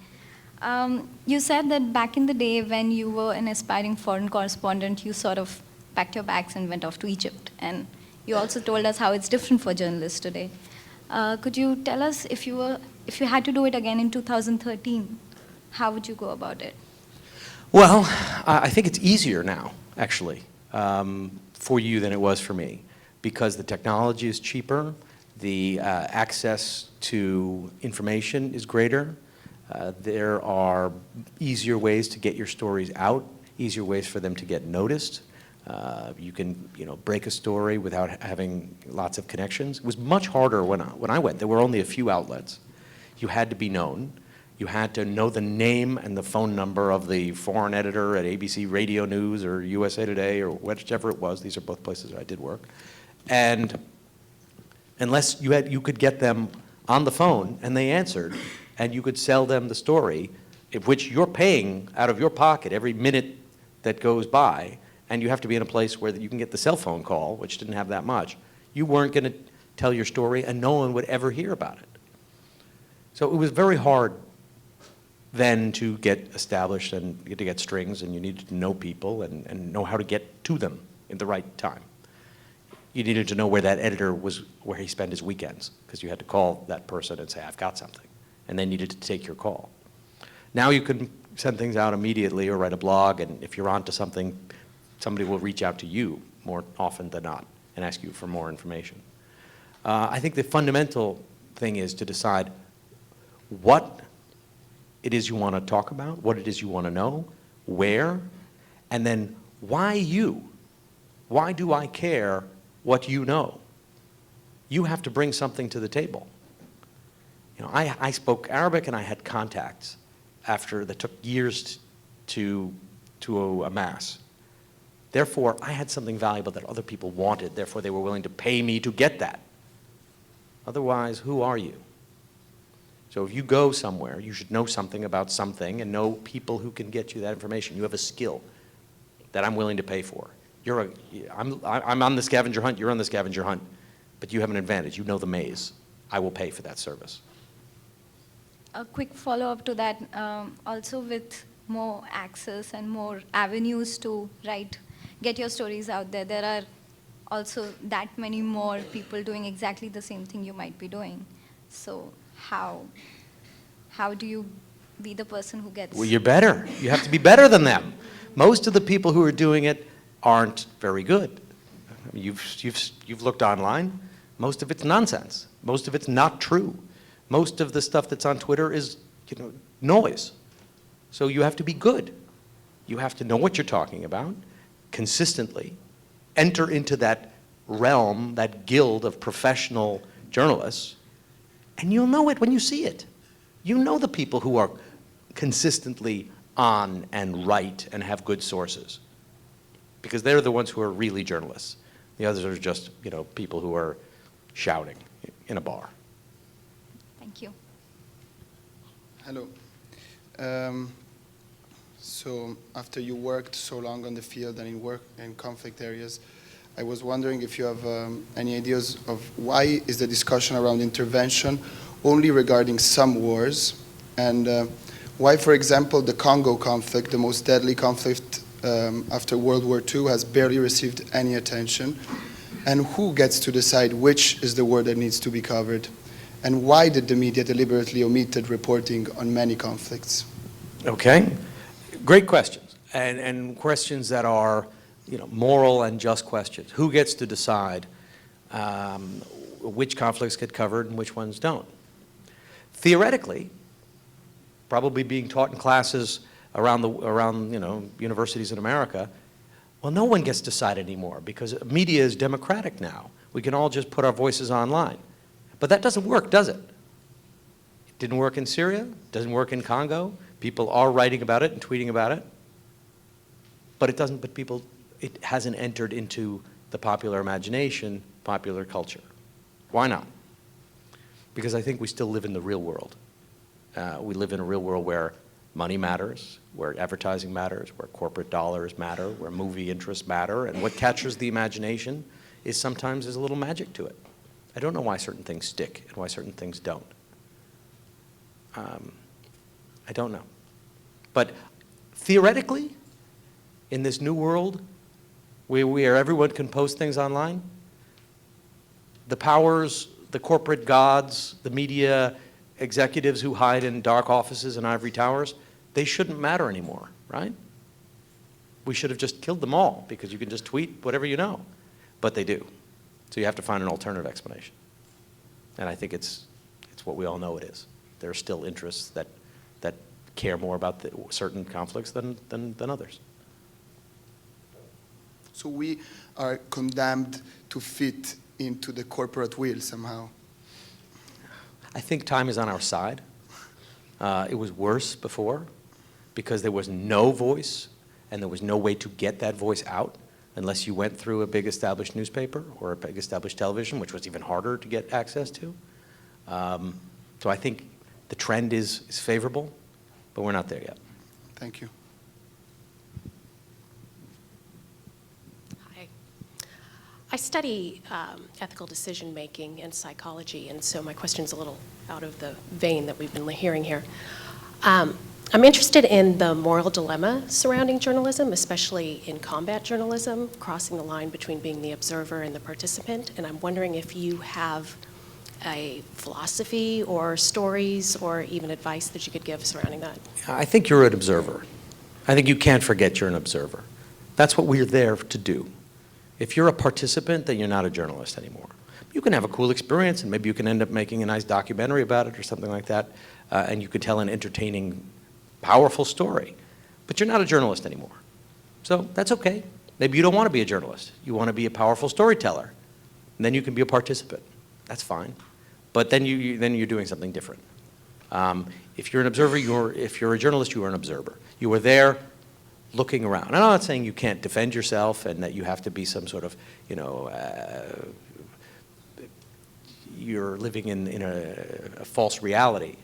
You said that back in the day when you were an aspiring foreign correspondent, you sort of packed your bags and went off to Egypt. And you also told us how it's different for journalists today. Could you tell us if you had to do it again in 2013, how would you go about it? Well, I think it's easier now, actually, for you than it was for me, because the technology is cheaper, the access to information is greater, there are easier ways to get your stories out, easier ways for them to get noticed. You can, break a story without having lots of connections. It was much harder when I went. There were only a few outlets. You had to be known. You had to know the name and the phone number of the foreign editor at ABC Radio News or USA Today or whichever it was. These are both places I did work. And unless you could get them on the phone and they answered, and you could sell them the story, which you're paying out of your pocket every minute that goes by, and you have to be in a place where you can get the cell phone call, which didn't have that much, you weren't going to tell your story and no one would ever hear about it. So it was very hard then to get established and to get strings, and you needed to know people and know how to get to them in the right time. You needed to know where that editor was, where he spent his weekends, because you had to call that person and say, I've got something, and they needed to take your call. Now you can send things out immediately or write a blog, and if you're onto something, somebody will reach out to you more often than not and ask you for more information. I think the fundamental thing is to decide what it is you want to talk about, what it is you want to know, where, and then why you? Why do I care what you know? You have to bring something to the table. You know, I spoke Arabic and I had contacts that took years to amass. Therefore, I had something valuable that other people wanted. Therefore, they were willing to pay me to get that. Otherwise, who are you? So if you go somewhere, you should know something about something and know people who can get you that information. You have a skill that I'm willing to pay for. I'm on the scavenger hunt, you're on the scavenger hunt, but you have an advantage. You know the maze. I will pay for that service. A quick follow-up to that, also with more access and more avenues to get your stories out there, there are also that many more people doing exactly the same thing you might be doing. So how do you be the person who gets... Well, you're better. You have to be better than them. Most of the people who are doing it aren't very good. I mean, you've looked online. Most of it's nonsense. Most of it's not true. Most of the stuff that's on Twitter is, noise. So you have to be good. You have to know what you're talking about consistently, enter into that realm, that guild of professional journalists, and you'll know it when you see it. You know the people who are consistently on and right and have good sources, because they're the ones who are really journalists. The others are just, people who are shouting in a bar. Thank you. Hello. So after you worked so long on the field and in conflict areas, I was wondering if you have any ideas of why is the discussion around intervention only regarding some wars, and why, for example, the Congo conflict, the most deadly conflict after World War II, has barely received any attention, and who gets to decide which is the war that needs to be covered, and why did the media deliberately omitted reporting on many conflicts? Okay, great questions, and questions that are, moral and just questions. Who gets to decide which conflicts get covered and which ones don't? Theoretically, probably being taught in classes around universities in America, well, no one gets to decide anymore because media is democratic now. We can all just put our voices online. But that doesn't work, does it? It didn't work in Syria, doesn't work in Congo. People are writing about it and tweeting about it. But it hasn't entered into the popular imagination, popular culture. Why not? Because I think we still live in the real world. We live in a real world where money matters, where advertising matters, where corporate dollars matter, where movie interests matter, and what captures the imagination is sometimes there's a little magic to it. I don't know why certain things stick and why certain things don't. I don't know. But theoretically, in this new world where everyone can post things online, the powers, the corporate gods, the media executives who hide in dark offices and ivory towers, they shouldn't matter anymore, right? We should have just killed them all because you can just tweet whatever you know. But they do. So you have to find an alternative explanation. And I think it's what we all know it is. There are still interests that care more about certain conflicts than others. So we are condemned to fit into the corporate wheel somehow. I think time is on our side. It was worse before because there was no voice and there was no way to get that voice out unless you went through a big established newspaper or a big established television, which was even harder to get access to. So I think the trend is favorable, but we're not there yet. Thank you. Hi. I study ethical decision-making and psychology, and so my question's a little out of the vein that we've been hearing here. I'm interested in the moral dilemma surrounding journalism, especially in combat journalism, crossing the line between being the observer and the participant, and I'm wondering if you have a philosophy or stories or even advice that you could give surrounding that. I think you're an observer. I think you can't forget you're an observer. That's what we're there to do. If you're a participant, then you're not a journalist anymore. You can have a cool experience, and maybe you can end up making a nice documentary about it or something like that, and you could tell an entertaining, powerful story. But you're not a journalist anymore. So that's okay. Maybe you don't want to be a journalist. You want to be a powerful storyteller. And then you can be a participant. That's fine. But then you're doing something different. If you're an observer, if you're a journalist, you are an observer. You are there looking around. And I'm not saying you can't defend yourself and that you have to be some sort of, you're living in a false reality.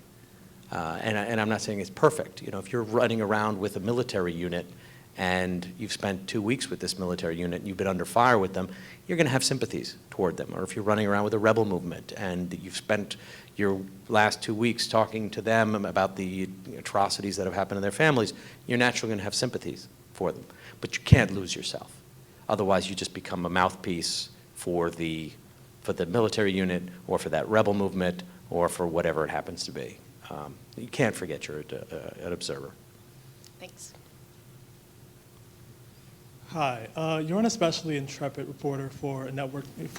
And I'm not saying it's perfect. If you're running around with a military unit and you've spent 2 weeks with this military unit and you've been under fire with them, you're going to have sympathies toward them. Or if you're running around with a rebel movement and you've spent your last 2 weeks talking to them about the atrocities that have happened in their families, you're naturally going to have sympathies for them. But you can't lose yourself. Otherwise, you just become a mouthpiece for the military unit or for that rebel movement or for whatever it happens to be. You can't forget you're an observer. Thanks. Hi, you're an especially intrepid reporter for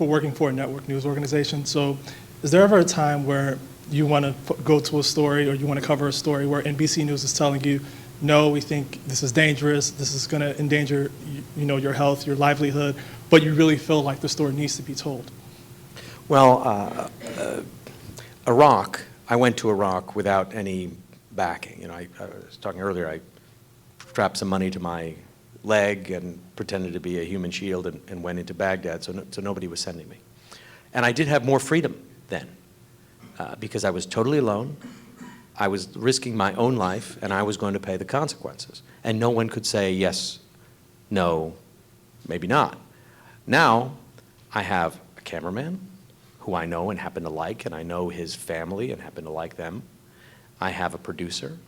working for a network news organization. So is there ever a time where you want to go to a story or you want to cover a story where NBC News is telling you, no, we think this is dangerous, this is going to endanger your health, your livelihood, but you really feel like the story needs to be told? Well, Iraq, I went to Iraq without any backing. I was talking earlier, I strapped some money to my leg and pretended to be a human shield and went into Baghdad, so nobody was sending me. And I did have more freedom then because I was totally alone. I was risking my own life, and I was going to pay the consequences. And no one could say yes, no, maybe not. Now, I have a cameraman who I know and happen to like, and I know his family and happen to like them. I have a producer,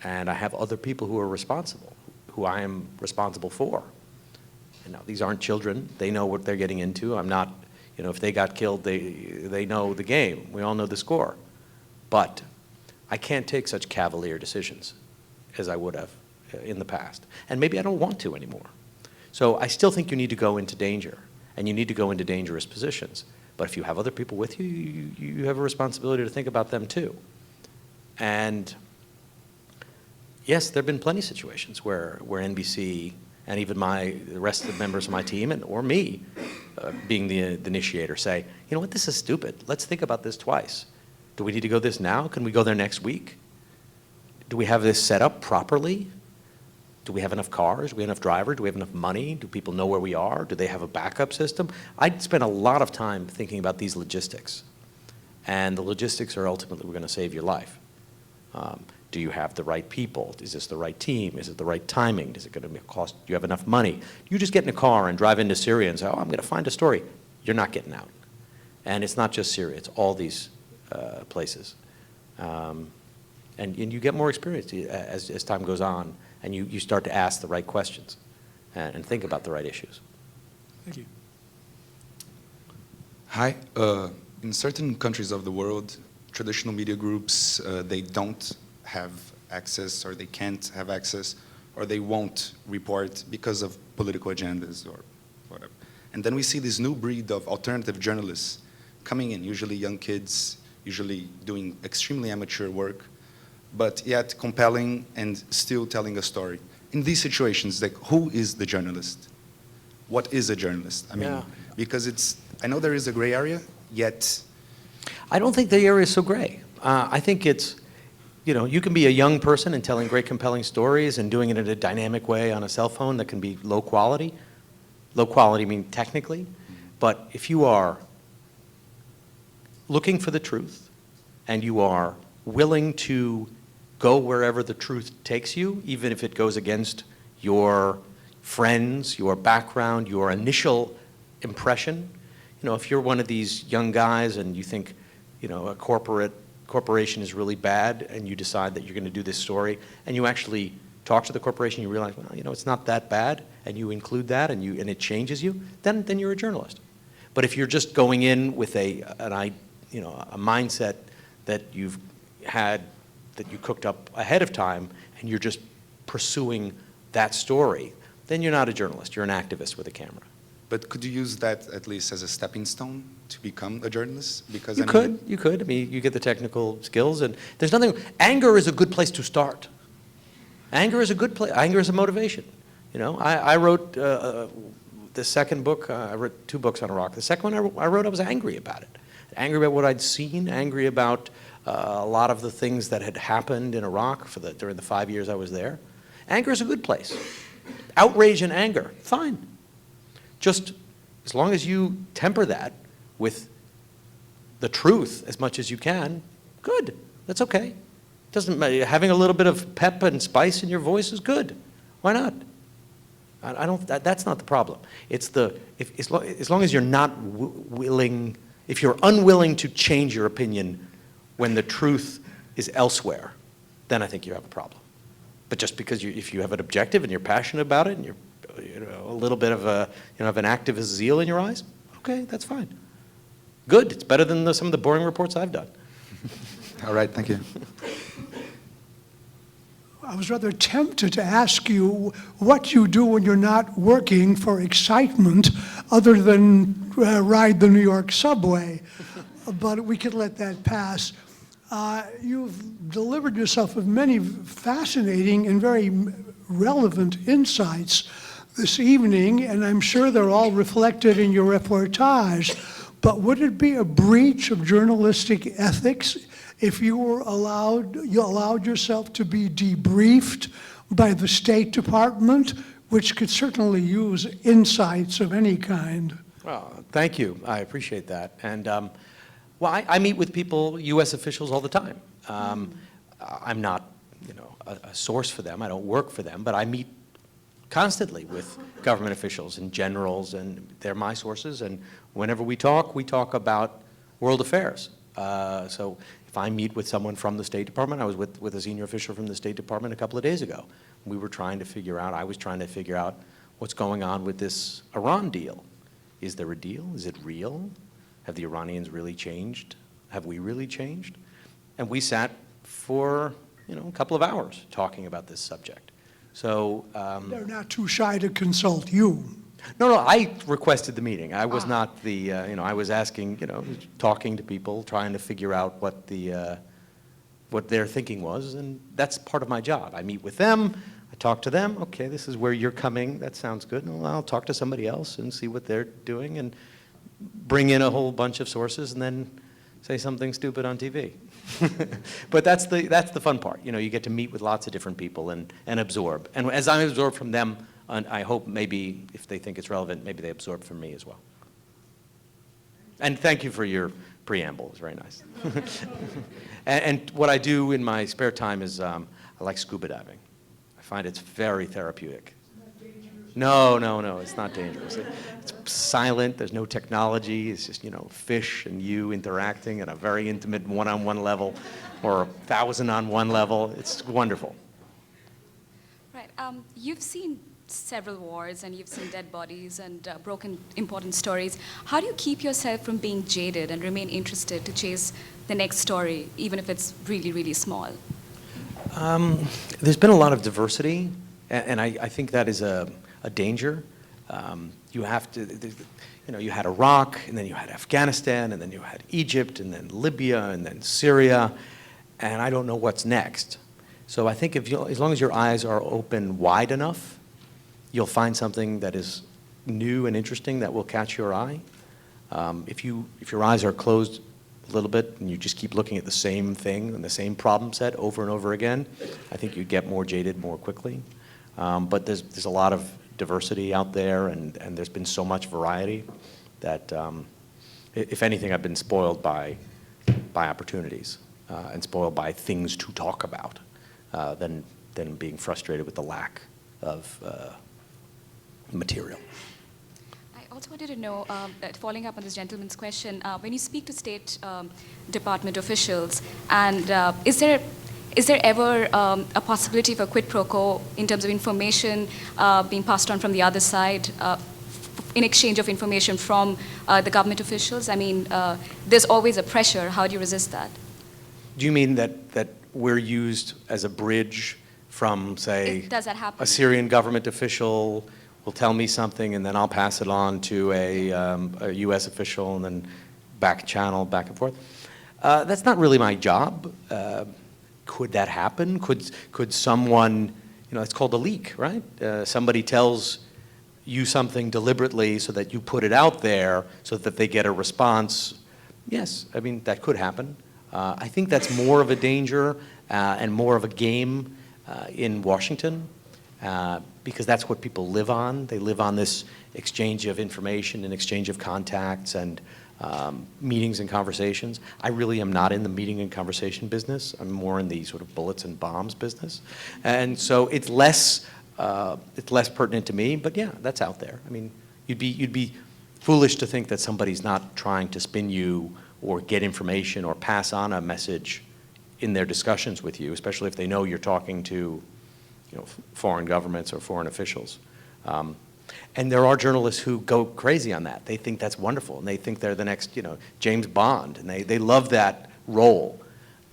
and I have other people who are responsible, who I am responsible for. These aren't children. They know what they're getting into. I'm not, if they got killed, they know the game. We all know the score. But I can't take such cavalier decisions as I would have in the past. And maybe I don't want to anymore. So I still think you need to go into danger, and you need to go into dangerous positions. But if you have other people with you, you have a responsibility to think about them too. And yes, there have been plenty of situations where NBC and even the rest of the members of my team or me being the initiator say, you know what, this is stupid. Let's think about this twice. Do we need to go this now? Can we go there next week? Do we have this set up properly? Do we have enough cars? Do we have enough drivers? Do we have enough money? Do people know where we are? Do they have a backup system? I spent a lot of time thinking about these logistics. And the logistics are ultimately going to save your life. Do you have the right people? Is this the right team? Is it the right timing? Is it going to cost? Do you have enough money? You just get in a car and drive into Syria and say, oh, I'm going to find a story. You're not getting out. And it's not just Syria. It's all these places. And you get more experience as time goes on. And you start to ask the right questions and think about the right issues. Thank you. Hi. In certain countries of the world, traditional media groups, they don't have access, or they can't have access, or they won't report because of political agendas or whatever. And then we see this new breed of alternative journalists coming in, usually young kids, usually doing extremely amateur work, but yet compelling and still telling a story. In these situations, like, who is the journalist? What is a journalist? I mean, because I know there is a gray area, yet... I don't think the area is so gray. I think it's, you can be a young person and telling great compelling stories and doing it in a dynamic way on a cell phone that can be low quality. Low quality mean technically, but if you are looking for the truth and you are willing to go wherever the truth takes you, even if it goes against your friends, your background, your initial impression. If you're one of these young guys and you think, a corporation is really bad and you decide that you're going to do this story and you actually talk to the corporation, you realize, well, it's not that bad, and you include that and it changes you, then you're a journalist. But if you're just going in with a mindset that you've had, that you cooked up ahead of time, and you're just pursuing that story, then you're not a journalist. You're an activist with a camera. But could you use that at least as a stepping stone to become a journalist? Because You could. I mean, you get the technical skills, and there's nothing. Anger is a good place to start. Anger is a good place. Anger is a motivation. You know, I wrote the second book. I wrote 2 books on Iraq. The second one I wrote, I was angry about it. Angry about what I'd seen. Angry about a lot of the things that had happened in Iraq during the 5 years I was there. Anger is a good place. Outrage and anger, fine. Just as long as you temper that with the truth as much as you can, good. That's okay. Doesn't matter. Having a little bit of pep and spice in your voice is good. Why not? I don't. That's not the problem. It's as long as you're not willing. If you're unwilling to change your opinion when the truth is elsewhere, then I think you have a problem. But just because if you have an objective and you're passionate about it and you're a little bit of have an activist zeal in your eyes, okay, that's fine. Good. It's better than some of the boring reports I've done. All right, thank you. I was rather tempted to ask you what you do when you're not working for excitement other than ride the New York subway, but we could let that pass. You've delivered yourself with many fascinating and very relevant insights this evening, and I'm sure they're all reflected in your reportage. But would it be a breach of journalistic ethics if you allowed yourself to be debriefed by the State Department, which could certainly use insights of any kind? Well, thank you. I appreciate that. And well, I meet with people, U.S. officials, all the time. I'm not, a source for them. I don't work for them, but I meet constantly with government officials and generals, and they're my sources. And whenever we talk about world affairs. So if I meet with someone from the State Department, I was with a senior official from the State Department a couple of days ago. I was trying to figure out what's going on with this Iran deal. Is there a deal? Is it real? Have the Iranians really changed? Have we really changed? And we sat for, a couple of hours talking about this subject. So they're not too shy to consult you. No, I requested the meeting. I was not the, I was asking, talking to people, trying to figure out what their thinking was, and that's part of my job. I meet with them, I talk to them. Okay, this is where you're coming. That sounds good. Well, I'll talk to somebody else and see what they're doing, and bring in a whole bunch of sources, and then say something stupid on TV. But that's the fun part. You get to meet with lots of different people and absorb. And as I absorb from them, I hope maybe if they think it's relevant, maybe they absorb from me as well. And thank you for your preamble. It was very nice. and what I do in my spare time is I like scuba diving. I find it's very therapeutic. No, it's not dangerous. It's silent, there's no technology, it's just, fish and you interacting at a very intimate one-on-one level or 1,000 on one level. It's wonderful. Right, you've seen several wars and you've seen dead bodies and broken important stories. How do you keep yourself from being jaded and remain interested to chase the next story, even if it's really, really small? There's been a lot of diversity, and I think that is a danger. You have to, you had Iraq, and then you had Afghanistan, and then you had Egypt, and then Libya, and then Syria, and I don't know what's next. So I think as long as your eyes are open wide enough, you'll find something that is new and interesting that will catch your eye. If your eyes are closed a little bit and you just keep looking at the same thing and the same problem set over and over again, I think you get more jaded more quickly. But there's a lot of diversity out there, and there's been so much variety that, if anything, I've been spoiled by opportunities and spoiled by things to talk about than being frustrated with the lack of material. I also wanted to know, following up on this gentleman's question, when you speak to State Department officials, and is there ever a possibility for quid pro quo in terms of information being passed on from the other side in exchange of information from the government officials? I mean, there's always a pressure. How do you resist that? Do you mean that we're used as a bridge from, say, Does that happen? a Syrian government official will tell me something, and then I'll pass it on to a U.S. official, and then back channel, back and forth. That's not really my job. Could that happen? Could someone, it's called a leak, right? Somebody tells you something deliberately so that you put it out there so that they get a response. Yes, I mean, that could happen. I think that's more of a danger and more of a game in Washington because that's what people live on. They live on this exchange of information and exchange of contacts and meetings and conversations. I really am not in the meeting and conversation business. I'm more in the sort of bullets and bombs business. And so it's less pertinent to me, but yeah, that's out there. I mean, you'd be foolish to think that somebody's not trying to spin you or get information or pass on a message in their discussions with you, especially if they know you're talking to, foreign governments or foreign officials. And there are journalists who go crazy on that. They think that's wonderful, and they think they're the next, James Bond, and they love that role.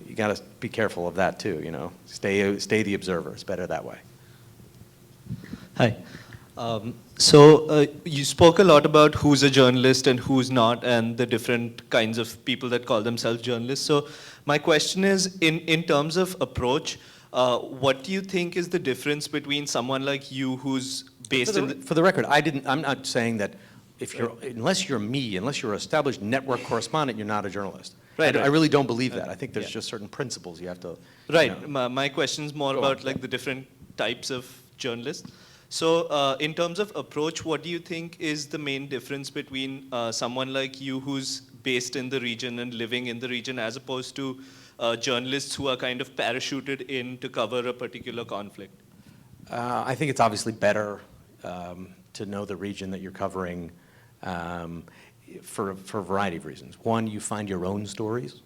You got to be careful of that too, Stay the observer. It's better that way. Hi. So you spoke a lot about who's a journalist and who's not, and the different kinds of people that call themselves journalists. So my question is, in terms of approach, what do you think is the difference between someone like you who's based For the record, I'm not saying that unless you're me, unless you're an established network correspondent, you're not a journalist. Right. I really don't believe that. I think there's just certain principles you have to. Right. My question is more about like the different types of journalists. So in terms of approach, what do you think is the main difference between someone like you who's based in the region and living in the region as opposed to journalists who are kind of parachuted in to cover a particular conflict? I think it's obviously better to know the region that you're covering for a variety of reasons. One, you find your own stories.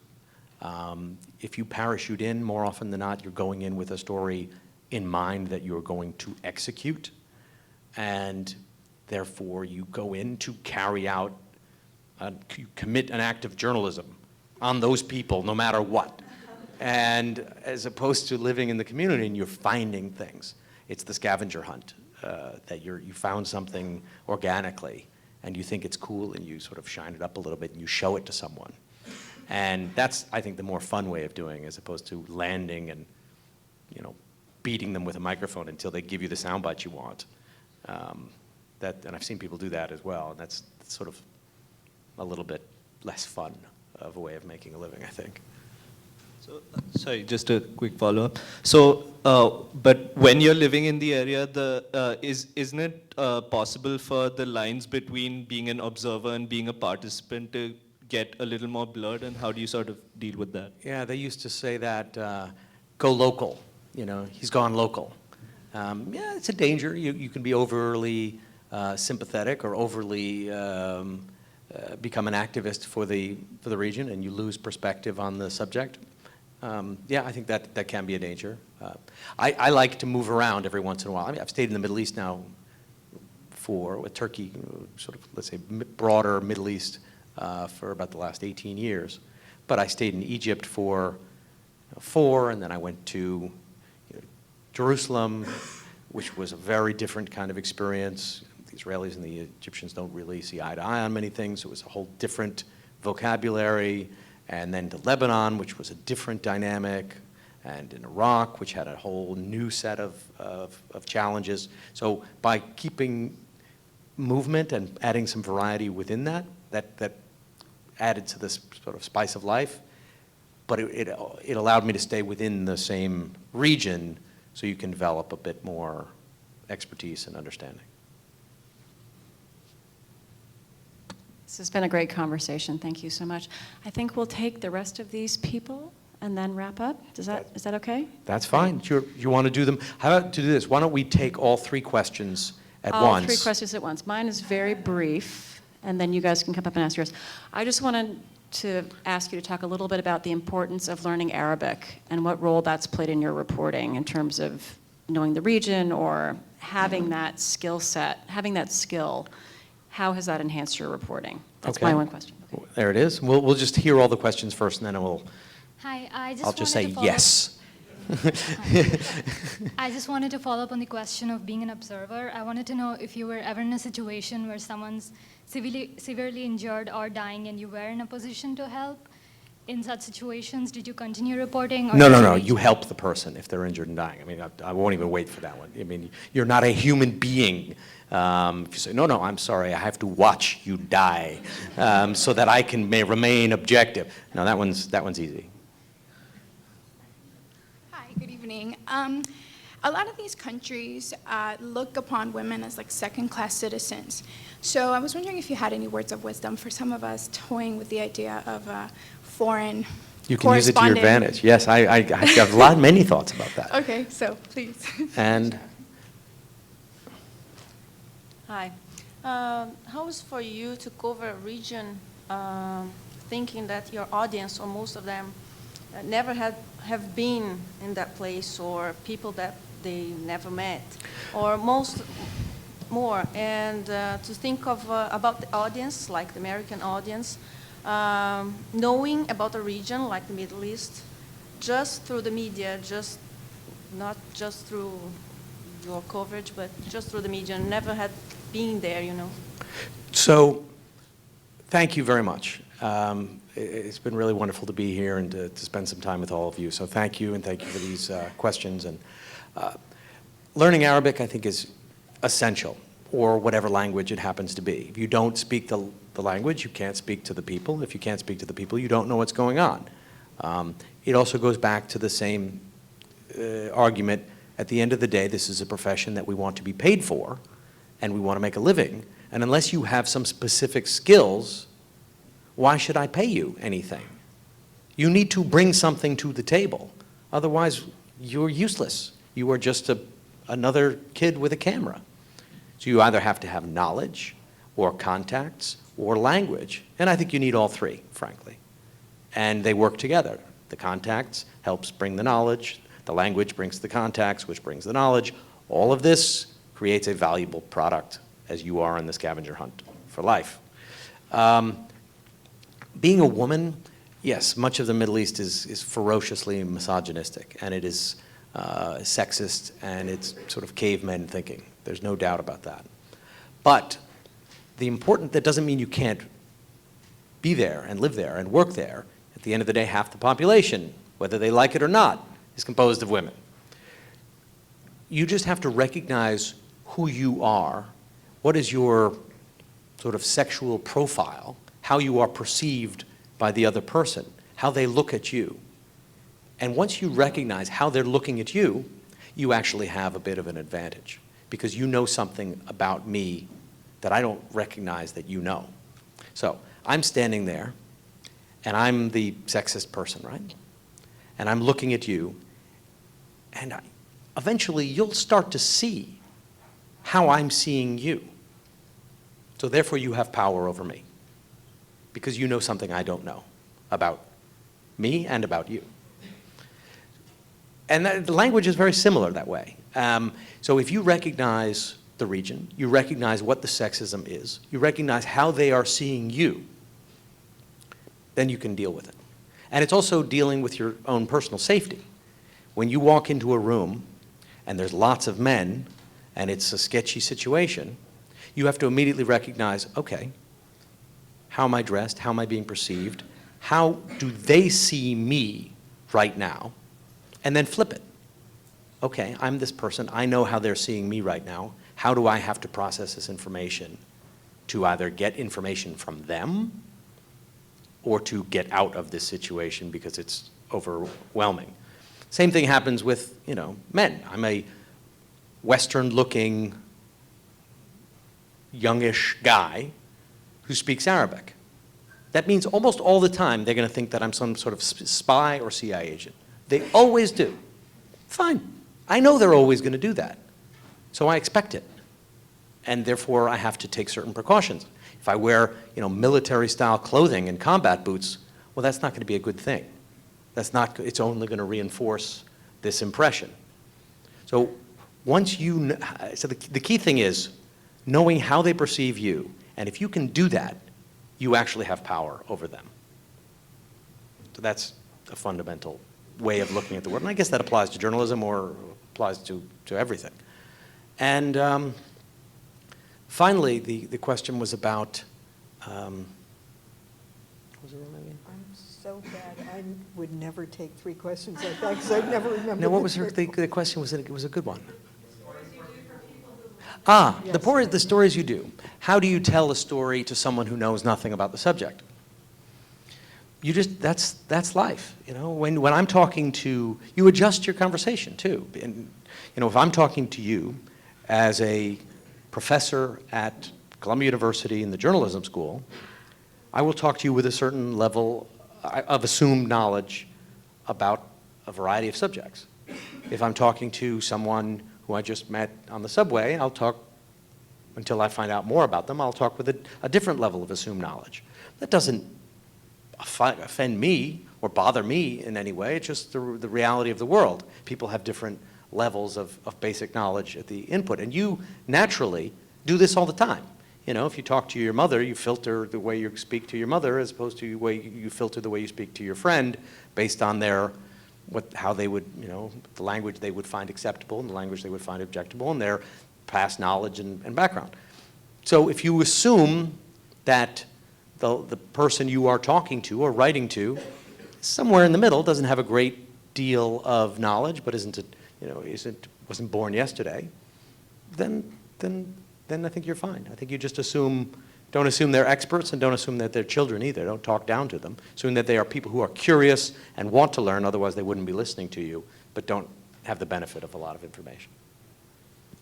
If you parachute in, more often than not, you're going in with a story in mind that you're going to execute, and therefore you go in to carry out, you commit an act of journalism on those people, no matter what. And as opposed to living in the community and you're finding things. It's the scavenger hunt, that you found something organically and you think it's cool and you sort of shine it up a little bit and you show it to someone. And that's, I think, the more fun way of doing as opposed to landing and, beating them with a microphone until they give you the soundbite you want. And I've seen people do that as well, and that's sort of a little bit less fun of a way of making a living, I think. So, sorry, just a quick follow-up. So, but when you're living in the area, isn't it possible for the lines between being an observer and being a participant to get a little more blurred, and how do you sort of deal with that? Yeah, they used to say that, go local, he's gone local. Yeah, it's a danger. You can be overly sympathetic or overly become an activist for the region, and you lose perspective on the subject. Yeah, I think that can be a danger. I like to move around every once in a while. I mean, I've stayed in the Middle East now with Turkey, sort of, let's say, broader Middle East for about the last 18 years. But I stayed in Egypt for 4, and then I went to Jerusalem, which was a very different kind of experience. The Israelis and the Egyptians don't really see eye to eye on many things. It was a whole different vocabulary. And then to Lebanon, which was a different dynamic, and in Iraq, which had a whole new set of challenges. So by keeping movement and adding some variety within that added to this sort of spice of life, but it allowed me to stay within the same region so you can develop a bit more expertise and understanding. This has been a great conversation. Thank you so much. I think we'll take the rest of these people and then wrap up. Is that okay? That's fine. You want to do them? How about to do this? Why don't we take all 3 questions at once? All 3 questions at once. Mine is very brief, and then you guys can come up and ask yours. I just wanted to ask you to talk a little bit about the importance of learning Arabic and what role that's played in your reporting in terms of knowing the region or having that skill set, having that skill. How has that enhanced your reporting? That's my one question. Okay. There it is. We'll just hear all the questions first, and then we'll. Hi, I'll just say yes. I just wanted to follow up on the question of being an observer. I wanted to know if you were ever in a situation where someone's severely injured or dying and you were in a position to help. In such situations, did you continue reporting? Or No. You help the person if they're injured and dying. I mean, I won't even wait for that one. I mean, you're not a human being. If you say, no, I'm sorry, I have to watch you die so that I can remain objective. No, that one's easy. Hi, good evening. A lot of these countries look upon women as like second-class citizens. So I was wondering if you had any words of wisdom for some of us toying with the idea of foreign You can use it to your advantage. Yes, I have many thoughts about that. Okay, so please. And hi. How is for you to cover a region thinking that your audience, or most of them, never have been in that place, or people that they never met, or more, and to think of about the audience, like the American audience, knowing about a region like the Middle East, just through the media, not just through your coverage, but just through the media, never had been there, you know. so, thank you very much. It's been really wonderful to be here and to spend some time with all of you. So thank you, and thank you for these questions. And learning Arabic, I think, is essential, or whatever language it happens to be. If you don't speak the language, you can't speak to the people. If you can't speak to the people, you don't know what's going on. It also goes back to the same argument. At the end of the day, this is a profession that we want to be paid for, and we want to make a living. And unless you have some specific skills, why should I pay you anything? You need to bring something to the table. Otherwise, you're useless. You are just another kid with a camera. So you either have to have knowledge, or contacts, or language. And I think you need all three, frankly. And they work together. The contacts helps bring the knowledge. The language brings the contacts, which brings the knowledge. All of this creates a valuable product, as you are in the scavenger hunt for life. Being a woman, yes, much of the Middle East is ferociously misogynistic, and it is sexist, and it's sort of cavemen thinking. There's no doubt about that. But that doesn't mean you can't be there and live there and work there. At the end of the day, half the population, whether they like it or not, is composed of women. You just have to recognize who you are, what is your sort of sexual profile, how you are perceived by the other person, how they look at you. And once you recognize how they're looking at you, you actually have a bit of an advantage, because you know something about me that I don't recognize that you know. So I'm standing there, and I'm the sexist person, right? And I'm looking at you, and eventually you'll start to see how I'm seeing you. So therefore you have power over me, because you know something I don't know about me and about you. And the language is very similar that way. So if you recognize the region, you recognize what the sexism is, you recognize how they are seeing you, then you can deal with it. And it's also dealing with your own personal safety. When you walk into a room and there's lots of men and it's a sketchy situation, you have to immediately recognize, okay, how am I dressed? How am I being perceived? How do they see me right now? And then flip it. Okay, I'm this person. I know how they're seeing me right now. How do I have to process this information to either get information from them or to get out of this situation because it's overwhelming? Same thing happens with, men. I'm a Western-looking, youngish guy who speaks Arabic. That means almost all the time they're going to think that I'm some sort of spy or CIA agent. They always do. Fine. I know they're always going to do that. So I expect it. And therefore, I have to take certain precautions. If I wear, military-style clothing and combat boots, well, that's not going to be a good thing. It's only going to reinforce this impression. So the key thing is knowing how they perceive you. And if you can do that, you actually have power over them. So that's a fundamental way of looking at the world. And I guess that applies to journalism or applies to everything. And finally, the question was about, what was it again? I'm so bad. I would never take 3 questions like that because I'd never remember. No, what was the question? It was a good one. Ah, yes. The stories you do. How do you tell a story to someone who knows nothing about the subject? You just, that's life, you know? When I'm talking to, you adjust your conversation too. And, you know, if I'm talking to you as a professor at Columbia University in the journalism school, I will talk to you with a certain level of assumed knowledge about a variety of subjects. If I'm talking to someone who I just met on the subway, I'll talk, until I find out more about them, I'll talk with a different level of assumed knowledge. That doesn't offend me or bother me in any way. It's just the reality of the world. People have different levels of basic knowledge at the input. And you naturally do this all the time. You know, if you talk to your mother, you filter the way you speak to your mother as opposed to the way you filter the way you speak to your friend based on their, how they would, you know, the language they would find acceptable and the language they would find objectable and their past knowledge and background. So if you assume that the person you are talking to or writing to, somewhere in the middle, doesn't have a great deal of knowledge, but wasn't born yesterday, then I think you're fine. I think you just don't assume they're experts and don't assume that they're children either. Don't talk down to them. Assume that they are people who are curious and want to learn, otherwise they wouldn't be listening to you, but don't have the benefit of a lot of information.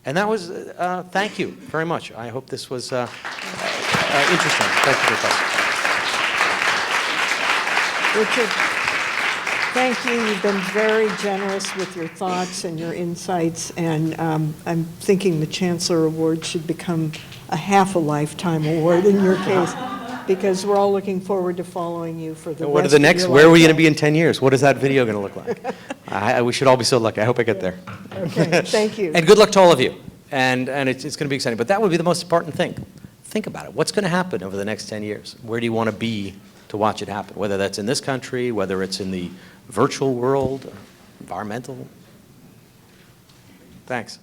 And that was, thank you very much. I hope this was interesting. Thank you for the question. Richard, thank you. You've been very generous with your thoughts and your insights, and I'm thinking the Chancellor Award should become a half a lifetime award in your case, because we're all looking forward to following you for the What are rest the of next? your Where are we going to lifetime. be in 10 years? What is that video going to look like? We should all be so lucky. I hope I get there. Okay, thank you. And good luck to all of you. And it's going to be exciting. But that would be the most important thing. Think about it. What's going to happen over the next 10 years? Where do you want to be to watch it happen? Whether that's in this country, whether it's in the virtual world, or environmental. Thanks.